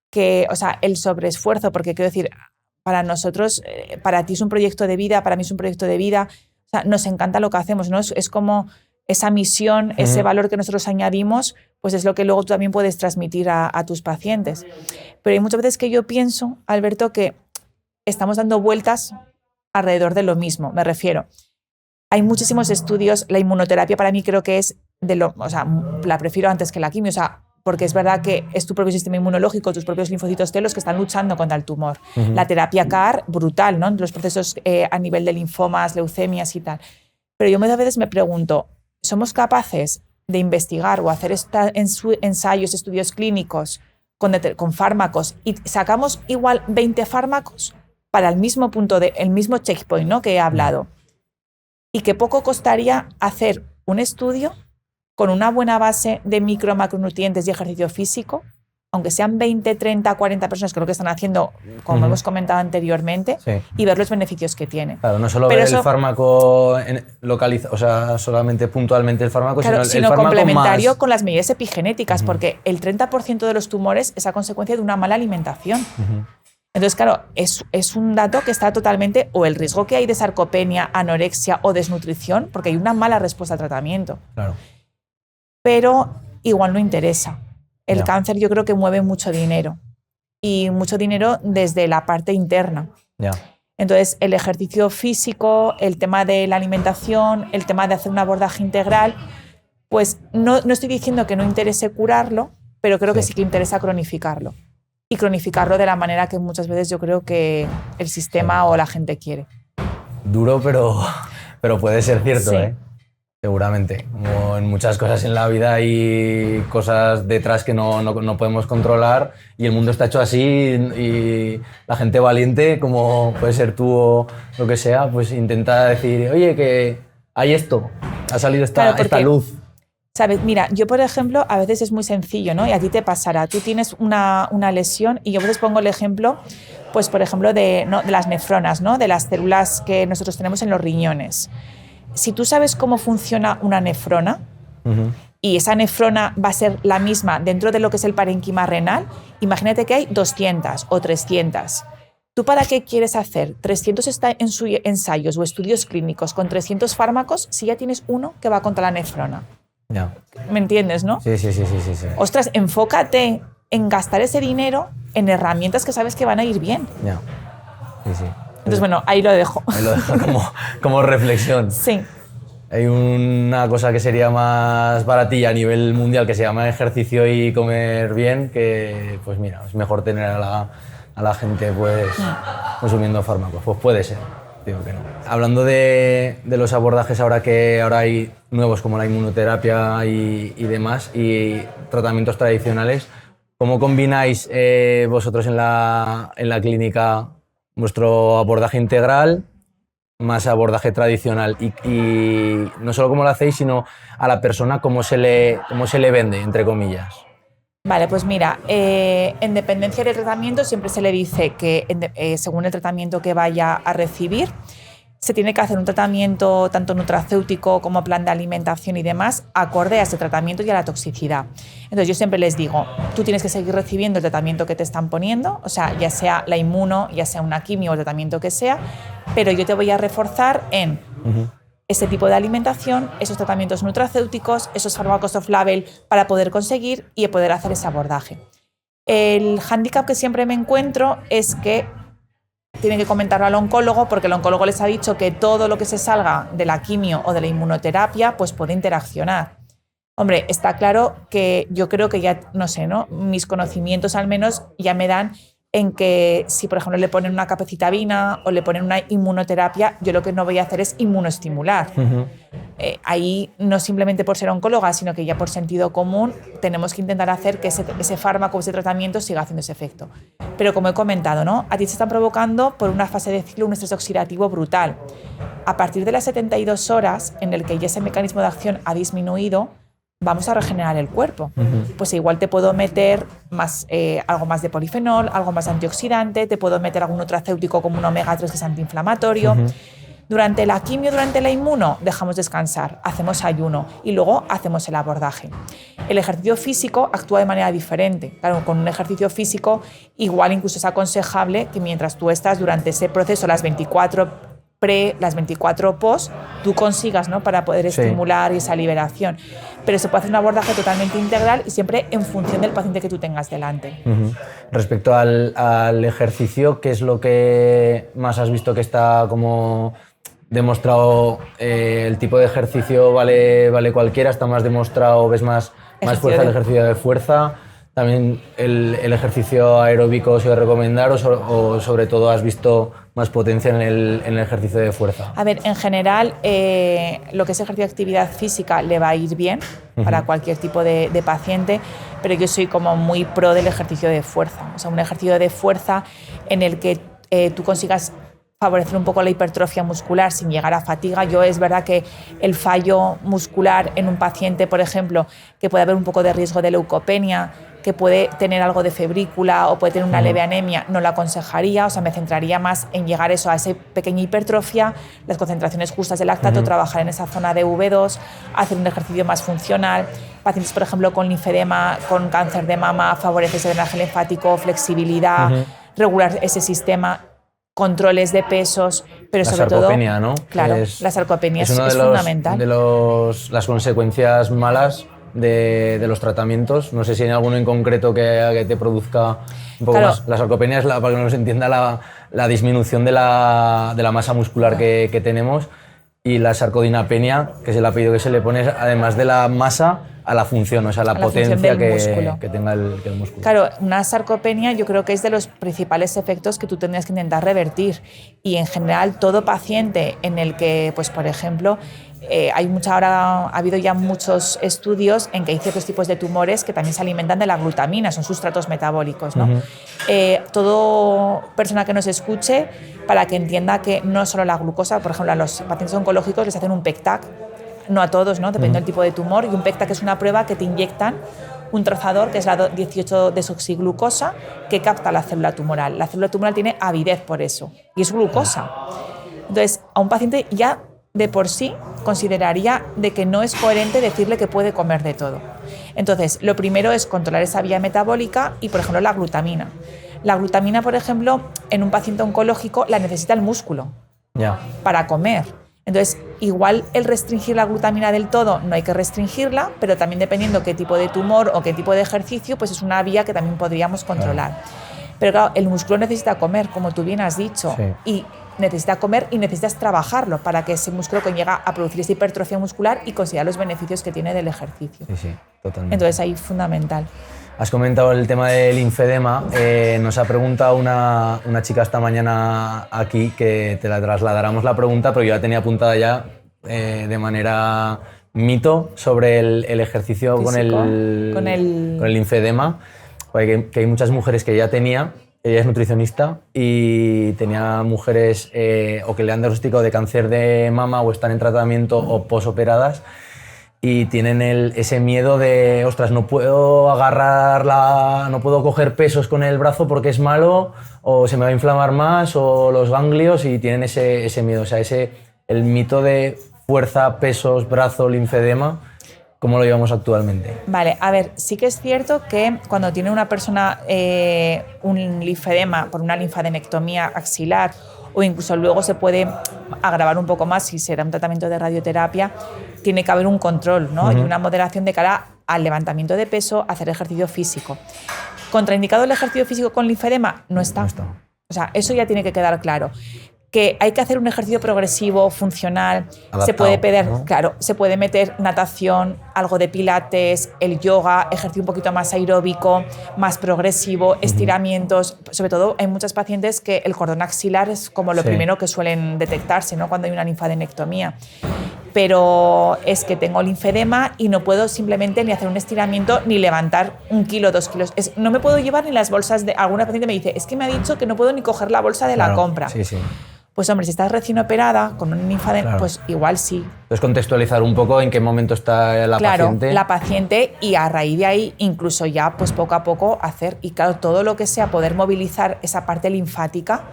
que, o sea, el sobreesfuerzo, porque quiero decir, para nosotros, para ti es un proyecto de vida, para mí es un proyecto de vida, o sea, nos encanta lo que hacemos, ¿no? Es como esa misión, ese valor que nosotros añadimos, pues es lo que luego tú también puedes transmitir a tus pacientes. Pero hay muchas veces que yo pienso, Alberto, que estamos dando vueltas alrededor de lo mismo. Me refiero, hay muchísimos estudios, la inmunoterapia para mí creo que es o sea, la prefiero antes que la quimio, o sea, porque es verdad que es tu propio sistema inmunológico, tus propios linfocitos T los que están luchando contra el tumor. La terapia CAR, brutal, ¿no?, los procesos a nivel de linfomas, leucemias y tal. Pero yo muchas veces me pregunto, ¿somos capaces de investigar o hacer ensayos, estudios clínicos con fármacos y sacamos igual 20 fármacos para el mismo punto, el mismo checkpoint, ¿no?, que he hablado? Y que poco costaría hacer un estudio con una buena base de micro, macronutrientes y ejercicio físico, aunque sean 20, 30, 40 personas, que es lo que están haciendo, como hemos comentado anteriormente, y ver los beneficios que tiene. Claro, no solo ver el fármaco localizado, o sea, solamente puntualmente el fármaco, claro, sino el fármaco complementario más con las medidas epigenéticas, porque el 30% de los tumores es a consecuencia de una mala alimentación. Entonces, claro, es un dato que está totalmente, o el riesgo que hay de sarcopenia, anorexia o desnutrición, porque hay una mala respuesta al tratamiento. Claro. Pero igual no interesa. El cáncer yo creo que mueve mucho dinero, y mucho dinero desde la parte interna. Entonces, el ejercicio físico, el tema de la alimentación, el tema de hacer un abordaje integral, pues no estoy diciendo que no interese curarlo, pero creo que sí que interesa cronificarlo. Y cronificarlo de la manera que muchas veces yo creo que el sistema o la gente quiere. Duro, pero puede ser cierto, ¿eh? Seguramente. Como en muchas cosas en la vida hay cosas detrás que no podemos controlar, y el mundo está hecho así, y la gente valiente, como puede ser tú o lo que sea, pues intenta decir, oye, que hay esto, ha salido esta luz. ¿Sabes? Mira, yo por ejemplo, a veces es muy sencillo, ¿no? Y a ti te pasará. Tú tienes una lesión, y yo a veces pongo el ejemplo, pues por ejemplo, de las nefronas, ¿no?, de las células que nosotros tenemos en los riñones. Si tú sabes cómo funciona una nefrona, y esa nefrona va a ser la misma dentro de lo que es el parénquima renal, imagínate que hay 200 o 300. ¿Tú para qué quieres hacer 300 ensayos o estudios clínicos con 300 fármacos si ya tienes uno que va contra la nefrona? Ya. ¿Me entiendes, no? Sí. Ostras, enfócate en gastar ese dinero en herramientas que sabes que van a ir bien. Ya. Sí. Entonces, bueno, ahí lo dejo. Ahí lo dejo como reflexión. Sí. Hay una cosa que sería más baratilla a nivel mundial que se llama ejercicio y comer bien, que pues mira, es mejor tener a la gente pues consumiendo fármacos. Pues puede ser, digo que no. Hablando de los abordajes ahora hay nuevos como la inmunoterapia y demás, y tratamientos tradicionales, ¿cómo combináis vosotros en la clínica vuestro abordaje integral más abordaje tradicional? Y no solo cómo lo hacéis, sino a la persona cómo se le vende, entre comillas. Vale, pues mira, en dependencia del tratamiento siempre se le dice que según el tratamiento que vaya a recibir, se tiene que hacer un tratamiento tanto nutracéutico como plan de alimentación y demás, acorde a ese tratamiento y a la toxicidad. Entonces yo siempre les digo, tú tienes que seguir recibiendo el tratamiento que te están poniendo, o sea, ya sea la inmuno, ya sea una quimio o el tratamiento que sea, pero yo te voy a reforzar en ese tipo de alimentación, esos tratamientos nutracéuticos, esos fármacos off-label para poder conseguir y poder hacer ese abordaje. El hándicap que siempre me encuentro es que tienen que comentarlo al oncólogo, porque el oncólogo les ha dicho que todo lo que se salga de la quimio o de la inmunoterapia pues puede interaccionar. Hombre, está claro que yo creo que ya, no sé, ¿no? Mis conocimientos al menos ya me dan en que si, por ejemplo, le ponen una capecitabina o le ponen una inmunoterapia, yo lo que no voy a hacer es inmunoestimular. Ahí, no simplemente por ser oncóloga, sino que ya por sentido común, tenemos que intentar hacer que ese fármaco, ese tratamiento siga haciendo ese efecto. Pero como he comentado, ¿no? A ti te están provocando por una fase de ciclo un estrés oxidativo brutal. A partir de las 72 horas, en el que ya ese mecanismo de acción ha disminuido, vamos a regenerar el cuerpo. Pues igual te puedo meter algo más de polifenol, algo más antioxidante, te puedo meter algún nutracéutico como un omega 3 que es antiinflamatorio. Durante la quimio, durante la inmuno, dejamos descansar, hacemos ayuno y luego hacemos el abordaje. El ejercicio físico actúa de manera diferente. Claro, con un ejercicio físico igual incluso es aconsejable que mientras tú estás durante ese proceso, las 24 pre, las 24 post, tú consigas, ¿no? Para poder estimular esa liberación. Pero se puede hacer un abordaje totalmente integral y siempre en función del paciente que tú tengas delante. Respecto al ejercicio, ¿qué es lo que más has visto que está como demostrado? El tipo de ejercicio vale cualquiera, está más demostrado, ves más fuerza el ejercicio de fuerza. También el ejercicio aeróbico se debe recomendar o sobre todo has visto más potencia en el ejercicio de fuerza. A ver, en general lo que es ejercicio de actividad física le va a ir bien para cualquier tipo de paciente, pero yo soy como muy pro del ejercicio de fuerza, o sea, un ejercicio de fuerza en el que tú consigas favorecer un poco la hipertrofia muscular sin llegar a fatiga. Yo es verdad que el fallo muscular en un paciente, por ejemplo, que puede haber un poco de riesgo de leucopenia, que puede tener algo de febrícula o puede tener una leve anemia, no lo aconsejaría, o sea, me centraría más en llegar a esa pequeña hipertrofia, las concentraciones justas de lactato, trabajar en esa zona de V2, hacer un ejercicio más funcional. Pacientes, por ejemplo, con linfedema, con cáncer de mama, favorece ese drenaje linfático, flexibilidad, regular ese sistema, controles de pesos, pero sobre todo... La sarcopenia, ¿no? Claro, la sarcopenia es fundamental. Las consecuencias malas de los tratamientos. No sé si hay alguno en concreto que te produzca un poco más. La sarcopenia es, para que no se entienda, la disminución de la masa muscular que tenemos, y la sarcodinapenia, que es el apellido que se le pone, además de la masa, a la función, o sea, la potencia que tenga el músculo. Claro, una sarcopenia yo creo que es de los principales efectos que tú tendrías que intentar revertir, y en general todo paciente en el que, pues por ejemplo, ahora ha habido ya muchos estudios en que hay ciertos tipos de tumores que también se alimentan de la glutamina, son sustratos metabólicos, ¿no? Todo persona que nos escuche, para que entienda que no solo la glucosa, por ejemplo, a los pacientes oncológicos les hacen un PEC-TAC, no a todos, ¿no? Depende del tipo de tumor, y un PEC-TAC es una prueba que te inyectan un trazador, que es la 18-desoxiglucosa, que capta la célula tumoral. La célula tumoral tiene avidez por eso, y es glucosa. Entonces, a un paciente ya de por sí consideraría de que no es coherente decirle que puede comer de todo. Entonces, lo primero es controlar esa vía metabólica y, por ejemplo, la glutamina. La glutamina, por ejemplo, en un paciente oncológico la necesita el músculo para comer. Entonces, igual el restringir la glutamina del todo no hay que restringirla, pero también dependiendo qué tipo de tumor o qué tipo de ejercicio, pues es una vía que también podríamos controlar. Pero claro, el músculo necesita comer, como tú bien has dicho, y necesita comer y necesitas trabajarlo para que ese músculo llegue a producir esa hipertrofia muscular y consiga los beneficios que tiene del ejercicio. Sí, totalmente. Entonces ahí fundamental. Has comentado el tema del linfedema. Nos ha preguntado una chica esta mañana aquí que te la trasladáramos la pregunta, pero yo la tenía apuntada ya de manera mito sobre el ejercicio físico, con el linfedema. Que hay muchas mujeres que ya tenía. Ella es nutricionista y tenía mujeres o que le han diagnosticado de cáncer de mama o están en tratamiento o posoperadas y tienen ese miedo de, ostras, no puedo no puedo coger pesos con el brazo porque es malo o se me va a inflamar más o los ganglios y tienen ese miedo, o sea, el mito de fuerza, pesos, brazo, linfedema. ¿Cómo lo llevamos actualmente? Vale, a ver, sí que es cierto que cuando tiene una persona un linfedema por una linfadenectomía axilar o incluso luego se puede agravar un poco más si se da un tratamiento de radioterapia, tiene que haber un control, ¿no? Y una moderación de cara al levantamiento de peso, hacer ejercicio físico. ¿Contraindicado el ejercicio físico con linfedema? No está. O sea, eso ya tiene que quedar claro. Que hay que hacer un ejercicio progresivo, funcional, adaptado, se puede pedir, ¿no? Claro, se puede meter natación, algo de pilates, el yoga, ejercicio un poquito más aeróbico, más progresivo, estiramientos. Sobre todo hay muchas pacientes que el cordón axilar es como lo primero que suelen detectarse, ¿no? Cuando hay una linfadenectomía. Pero es que tengo linfedema y no puedo simplemente ni hacer un estiramiento ni levantar 1 kilo, 2 kilos. No me puedo llevar ni las bolsas de... Alguna paciente me dice, es que me ha dicho que no puedo ni coger la bolsa de la compra. Sí. Pues hombre, si estás recién operada con un linfedema, pues igual sí. Entonces contextualizar un poco en qué momento está la paciente. Claro, la paciente y a raíz de ahí incluso ya pues poco a poco hacer. Y claro, todo lo que sea poder movilizar esa parte linfática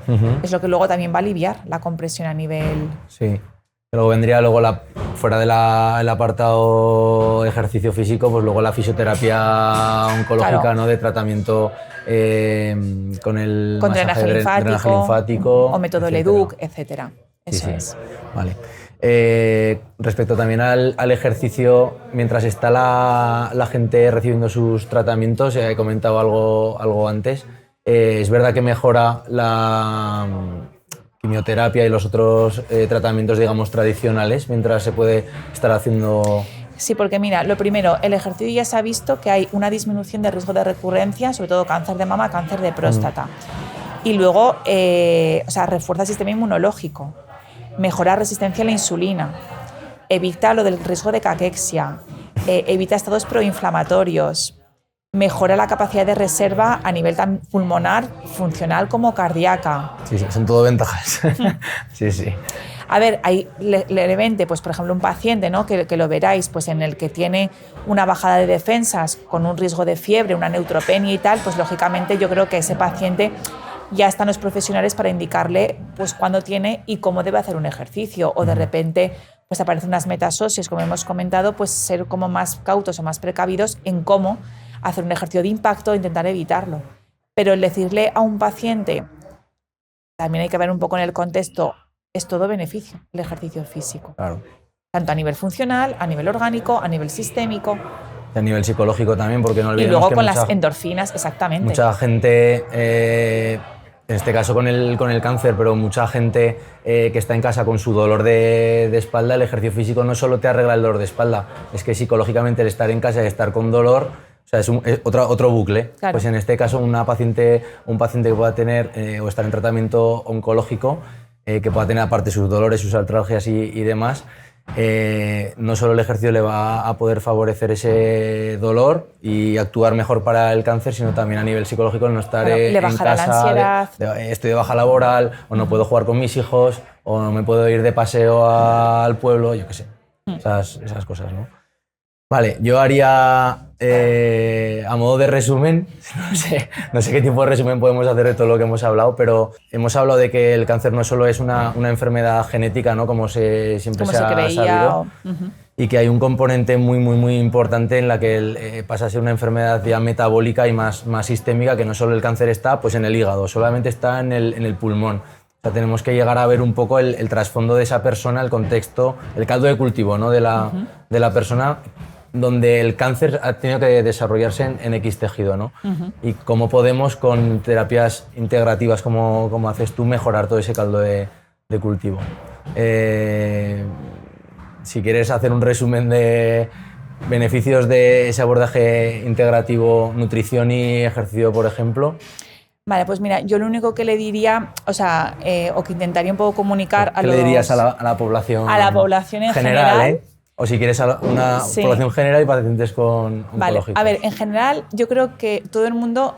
es lo que luego también va a aliviar la compresión a nivel... Sí. Luego vendría fuera del apartado ejercicio físico, pues luego la fisioterapia oncológica, ¿no? De tratamiento con el drenaje linfático o método LEDUC, etcétera. Eso es. Vale. Respecto también al ejercicio, mientras está la gente recibiendo sus tratamientos, he comentado algo antes, es verdad que mejora la quimioterapia y los otros tratamientos, digamos, tradicionales, mientras se puede estar haciendo... Sí, porque mira, lo primero, el ejercicio ya se ha visto que hay una disminución de riesgo de recurrencia, sobre todo cáncer de mama, cáncer de próstata. Y luego, refuerza el sistema inmunológico, mejora resistencia a la insulina, evita lo del riesgo de caquexia, evita estados proinflamatorios, mejora la capacidad de reserva a nivel tan pulmonar, funcional como cardíaca. Sí, son todo ventajas. Sí. A ver, hay levemente, pues por ejemplo, un paciente, ¿no? que lo veráis, pues en el que tiene una bajada de defensas con un riesgo de fiebre, una neutropenia y tal, pues lógicamente yo creo que ese paciente ya están los profesionales para indicarle pues cuándo tiene y cómo debe hacer un ejercicio. O de repente pues aparecen unas metasosias, como hemos comentado, pues ser como más cautos o más precavidos en cómo hacer un ejercicio de impacto e intentar evitarlo. Pero el decirle a un paciente, también hay que ver un poco en el contexto, es todo beneficio el ejercicio físico. Claro. Tanto a nivel funcional, a nivel orgánico, a nivel sistémico. Y a nivel psicológico también, porque no olvidemos y luego que con las endorfinas, exactamente. Mucha gente, en este caso con el cáncer, pero mucha gente que está en casa con su dolor de espalda, el ejercicio físico no solo te arregla el dolor de espalda, es que psicológicamente el estar en casa y estar con dolor, o sea, es otro bucle. Claro. Pues en este caso un paciente que pueda tener o estar en tratamiento oncológico, que pueda tener aparte sus dolores, sus artralgias y demás, no solo el ejercicio le va a poder favorecer ese dolor y actuar mejor para el cáncer, sino también a nivel psicológico, no estar le bajará en casa, la ansiedad. Estoy de baja laboral, o no puedo jugar con mis hijos, o no me puedo ir de paseo al pueblo, yo qué sé, esas cosas, ¿no? Vale, yo haría, a modo de resumen, no sé qué tipo de resumen podemos hacer de todo lo que hemos hablado, pero hemos hablado de que el cáncer no solo es una enfermedad genética, ¿no? Como siempre se ha creía, sabido, y que hay un componente muy importante en la que pasa a ser una enfermedad ya metabólica y más sistémica, que no solo el cáncer está pues, en el hígado, solamente está en el pulmón. O sea, tenemos que llegar a ver un poco el trasfondo de esa persona, el contexto, el caldo de cultivo, ¿no? de la persona, donde el cáncer ha tenido que desarrollarse en X tejido, ¿no? Y cómo podemos, con terapias integrativas como haces tú, mejorar todo ese caldo de cultivo. Si quieres hacer un resumen de beneficios de ese abordaje integrativo, nutrición y ejercicio, por ejemplo. Vale, pues mira, yo lo único que le diría, o que intentaría un poco comunicar a los... ¿Qué le dirías a la población? A la población en general. O si quieres a una población general y pacientes con oncológicos. Vale, a ver, en general yo creo que todo el mundo,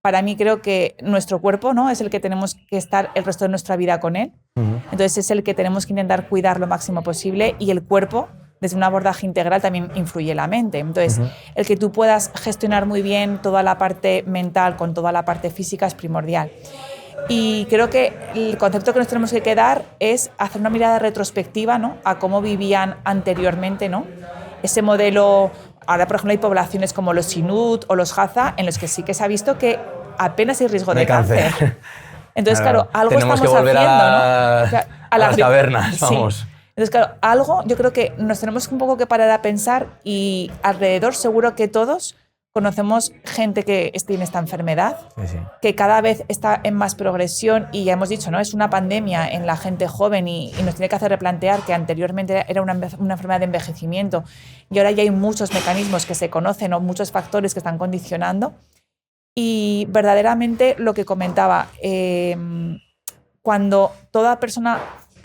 para mí creo que nuestro cuerpo, ¿no? Es el que tenemos que estar el resto de nuestra vida con él. Entonces es el que tenemos que intentar cuidar lo máximo posible, y el cuerpo, desde un abordaje integral, también influye en la mente. Entonces, el que tú puedas gestionar muy bien toda la parte mental con toda la parte física es primordial. Y creo que el concepto que nos tenemos que quedar es hacer una mirada retrospectiva, ¿no? A cómo vivían anteriormente, ¿no? Ese modelo. Ahora, por ejemplo, hay poblaciones como los Chinook o los Hadza, en los que sí que se ha visto que apenas hay riesgo de cáncer. Entonces, claro, algo tenemos estamos que volver haciendo, ¿no? O sea, a las cavernas, vamos. Sí. Entonces, claro, algo yo creo que nos tenemos un poco que parar a pensar, y alrededor seguro que todos conocemos gente que tiene esta enfermedad, que cada vez está en más progresión, y ya hemos dicho, ¿no? Es una pandemia en la gente joven, y nos tiene que hacer replantear que anteriormente era una enfermedad de envejecimiento, y ahora ya hay muchos mecanismos que se conocen, o muchos factores que están condicionando. Y verdaderamente lo que comentaba, cuando toda persona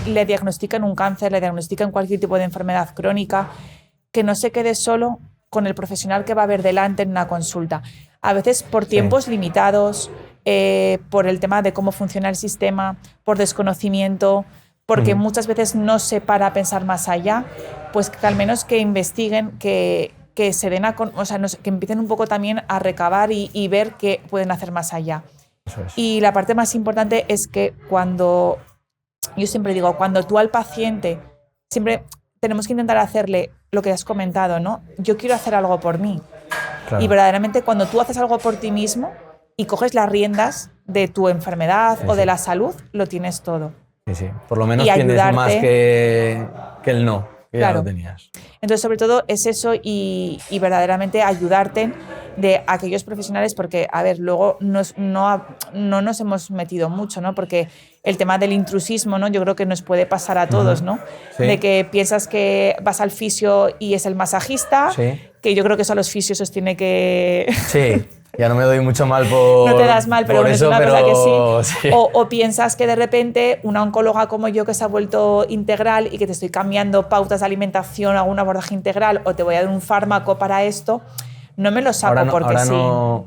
le diagnostican un cáncer, le diagnostican cualquier tipo de enfermedad crónica, que no se quede solo con el profesional que va a ver delante en una consulta. A veces por tiempos limitados, por el tema de cómo funciona el sistema, por desconocimiento, porque muchas veces no se para a pensar más allá, pues que al menos que investiguen, que se den que empiecen un poco también a recabar y ver qué pueden hacer más allá. Eso es. Y la parte más importante es que yo siempre digo, cuando tú al paciente, siempre tenemos que intentar hacerle lo que has comentado, ¿no? Yo quiero hacer algo por mí. Claro. Y verdaderamente cuando tú haces algo por ti mismo y coges las riendas de tu enfermedad o de la salud, lo tienes todo. Sí. Por lo menos tienes más que el no, que claro. Ya lo tenías. Entonces, sobre todo es eso, y verdaderamente ayudarte de aquellos profesionales, porque, a ver, luego no nos hemos metido mucho, ¿no? Porque el tema del intrusismo, ¿no? Yo creo que nos puede pasar a todos, ¿no? Sí. De que piensas que vas al fisio y es el masajista, que yo creo que eso a los fisios os tiene que... Sí, ya no me doy mucho mal por... No te das mal, pero eso, es una cosa que sí. O piensas que de repente una oncóloga como yo, que se ha vuelto integral y que te estoy cambiando pautas de alimentación, hago un abordaje integral, o te voy a dar un fármaco para esto, no me lo saco porque ahora sí. No,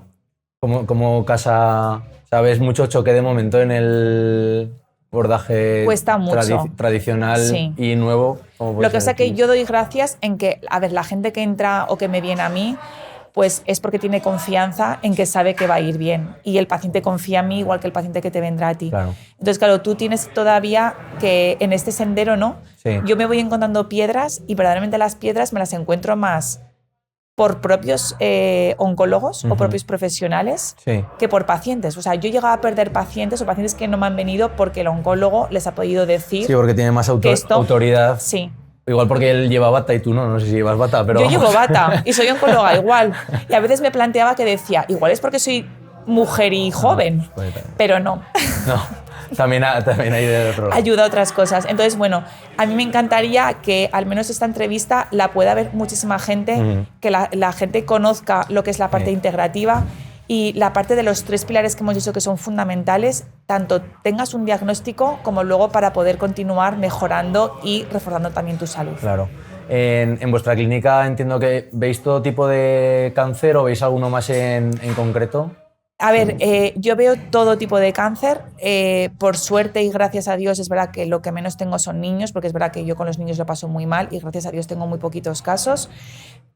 como casa, ¿sabes? Mucho choque de momento en el abordaje tradicional y nuevo. Lo que pasa es que yo doy gracias en que, a ver, la gente que entra o que me viene a mí, pues es porque tiene confianza en que sabe que va a ir bien. Y el paciente confía en mí igual que el paciente que te vendrá a ti. Claro. Entonces, claro, tú tienes todavía que en este sendero, ¿no? Sí. Yo me voy encontrando piedras, y verdaderamente las piedras me las encuentro más por propios oncólogos o propios profesionales que por pacientes. O sea, yo he llegado a perder pacientes o pacientes que no me han venido porque el oncólogo les ha podido decir... Sí, porque tiene más autoridad. Sí. Igual porque él lleva bata y tú no sé si llevas bata, pero... Yo llevo bata y soy oncóloga igual. Y a veces me planteaba que decía, igual es porque soy mujer y joven, pero no. No. También hay de otro lado. Ayuda a otras cosas. Entonces, bueno, a mí me encantaría que al menos esta entrevista la pueda ver muchísima gente, que la gente conozca lo que es la parte integrativa y la parte de los 3 pilares que hemos dicho que son fundamentales, tanto tengas un diagnóstico como luego para poder continuar mejorando y reforzando también tu salud. Claro. En vuestra clínica entiendo que veis todo tipo de cáncer, o veis alguno más en concreto. A ver, yo veo todo tipo de cáncer. Por suerte y gracias a Dios, es verdad que lo que menos tengo son niños, porque es verdad que yo con los niños lo paso muy mal y gracias a Dios tengo muy poquitos casos.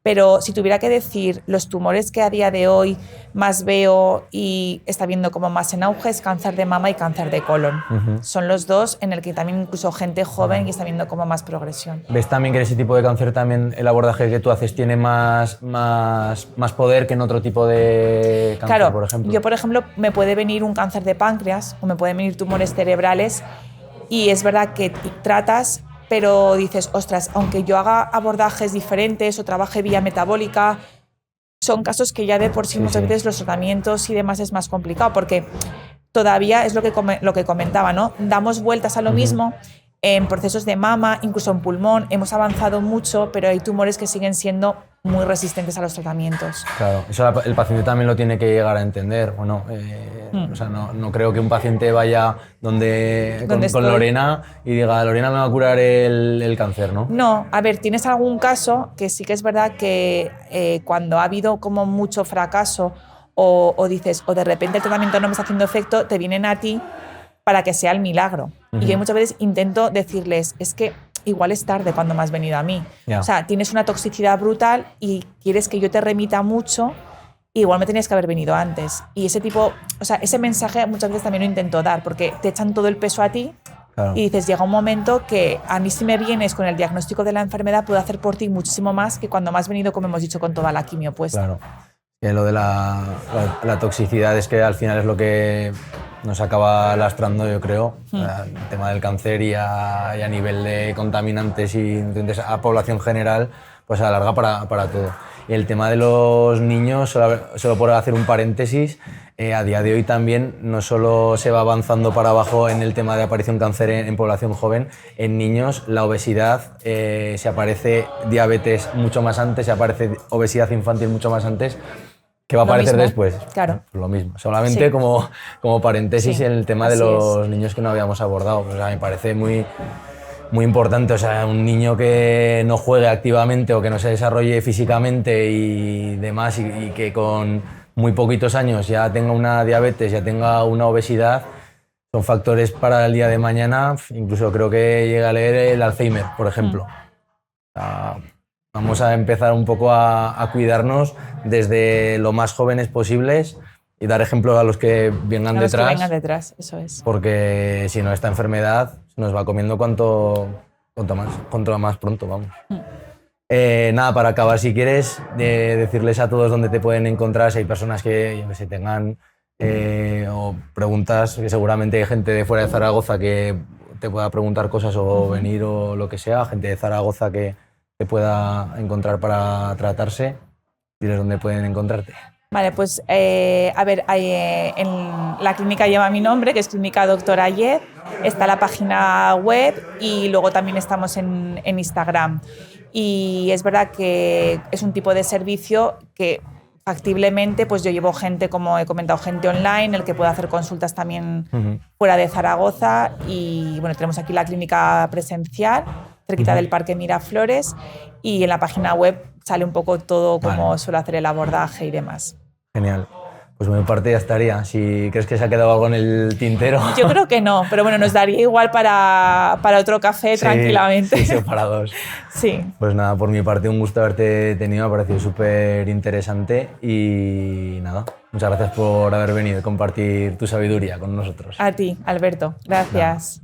Pero si tuviera que decir los tumores que a día de hoy más veo y está viendo como más en auge es cáncer de mama y cáncer de colon. Son los dos en el que también incluso gente joven y está viendo como más progresión. ¿Ves también que en ese tipo de cáncer también el abordaje que tú haces tiene más poder que en otro tipo de cáncer, claro, por ejemplo? Yo, por ejemplo, me puede venir un cáncer de páncreas o me pueden venir tumores cerebrales y es verdad que tratas, pero dices, ostras, aunque yo haga abordajes diferentes o trabaje vía metabólica, son casos que ya de por sí muchas veces los tratamientos y demás es más complicado porque todavía es lo que comentaba, ¿no? Damos vueltas a lo mismo en procesos de mama, incluso en pulmón, hemos avanzado mucho, pero hay tumores que siguen siendo muy resistentes a los tratamientos. Claro, eso el paciente también lo tiene que llegar a entender. Bueno, o sea, no creo que un paciente vaya con Lorena y diga, Lorena me va a curar el cáncer, ¿no? No, a ver, tienes algún caso que sí que es verdad que cuando ha habido como mucho fracaso o dices, o de repente el tratamiento no me está haciendo efecto, te vienen a ti para que sea el milagro. Y yo muchas veces intento decirles, es que igual es tarde cuando me has venido a mí. O sea, tienes una toxicidad brutal y quieres que yo te remita mucho, igual me tenías que haber venido antes. Y ese tipo, o sea, ese mensaje muchas veces también lo intento dar, porque te echan todo el peso a ti. Claro. Y dices, llega un momento que a mí si me vienes con el diagnóstico de la enfermedad puedo hacer por ti muchísimo más que cuando me has venido, como hemos dicho, con toda la quimio puesta. Claro. Lo de la toxicidad es que al final es lo que nos acaba lastrando, yo creo, el tema del cáncer y a nivel de contaminantes y nutrientes a población general, pues a la larga para todo. Y el tema de los niños, solo por hacer un paréntesis, a día de hoy también no solo se va avanzando para abajo en el tema de aparición cáncer en población joven, en niños la obesidad, se aparece diabetes mucho más antes, se aparece obesidad infantil mucho más antes, que va a aparecer después. Claro. Lo mismo. Solamente como paréntesis en el tema de los niños que no habíamos abordado. O sea, me parece muy importante. O sea, un niño que no juegue activamente o que no se desarrolle físicamente y demás y que con muy poquitos años ya tenga una diabetes, ya tenga una obesidad, son factores para el día de mañana. Incluso creo que llega a leer el Alzheimer, por ejemplo. O sea, vamos a empezar un poco a cuidarnos desde lo más jóvenes posibles y dar ejemplos a los que vengan detrás. Que vengan detrás, eso es. Porque si no, esta enfermedad nos va comiendo cuanto más pronto, vamos. Nada, para acabar, si quieres, decirles a todos dónde te pueden encontrar, si hay personas que tengan o preguntas, que seguramente hay gente de fuera de Zaragoza que te pueda preguntar cosas o venir o lo que sea, gente de Zaragoza que te pueda encontrar para tratarse, diles dónde pueden encontrarte. Vale, pues a ver, en la clínica lleva mi nombre, que es Clínica Doctor Ayed, está la página web y luego también estamos en Instagram. Y es verdad que es un tipo de servicio que factiblemente pues yo llevo gente, como he comentado, gente online, el que puede hacer consultas también fuera de Zaragoza y bueno, tenemos aquí la clínica presencial, cerquita del Parque Miraflores y en la página web sale un poco todo cómo suelo hacer el abordaje y demás. Genial. Pues por mi parte ya estaría. Si crees que se ha quedado algo en el tintero. Yo creo que no, pero bueno, nos daría igual para otro café tranquilamente. Sí, para dos. Sí. Pues nada, por mi parte un gusto haberte tenido, me ha parecido súper interesante y nada, muchas gracias por haber venido y compartir tu sabiduría con nosotros. A ti, Alberto. Gracias. Nada.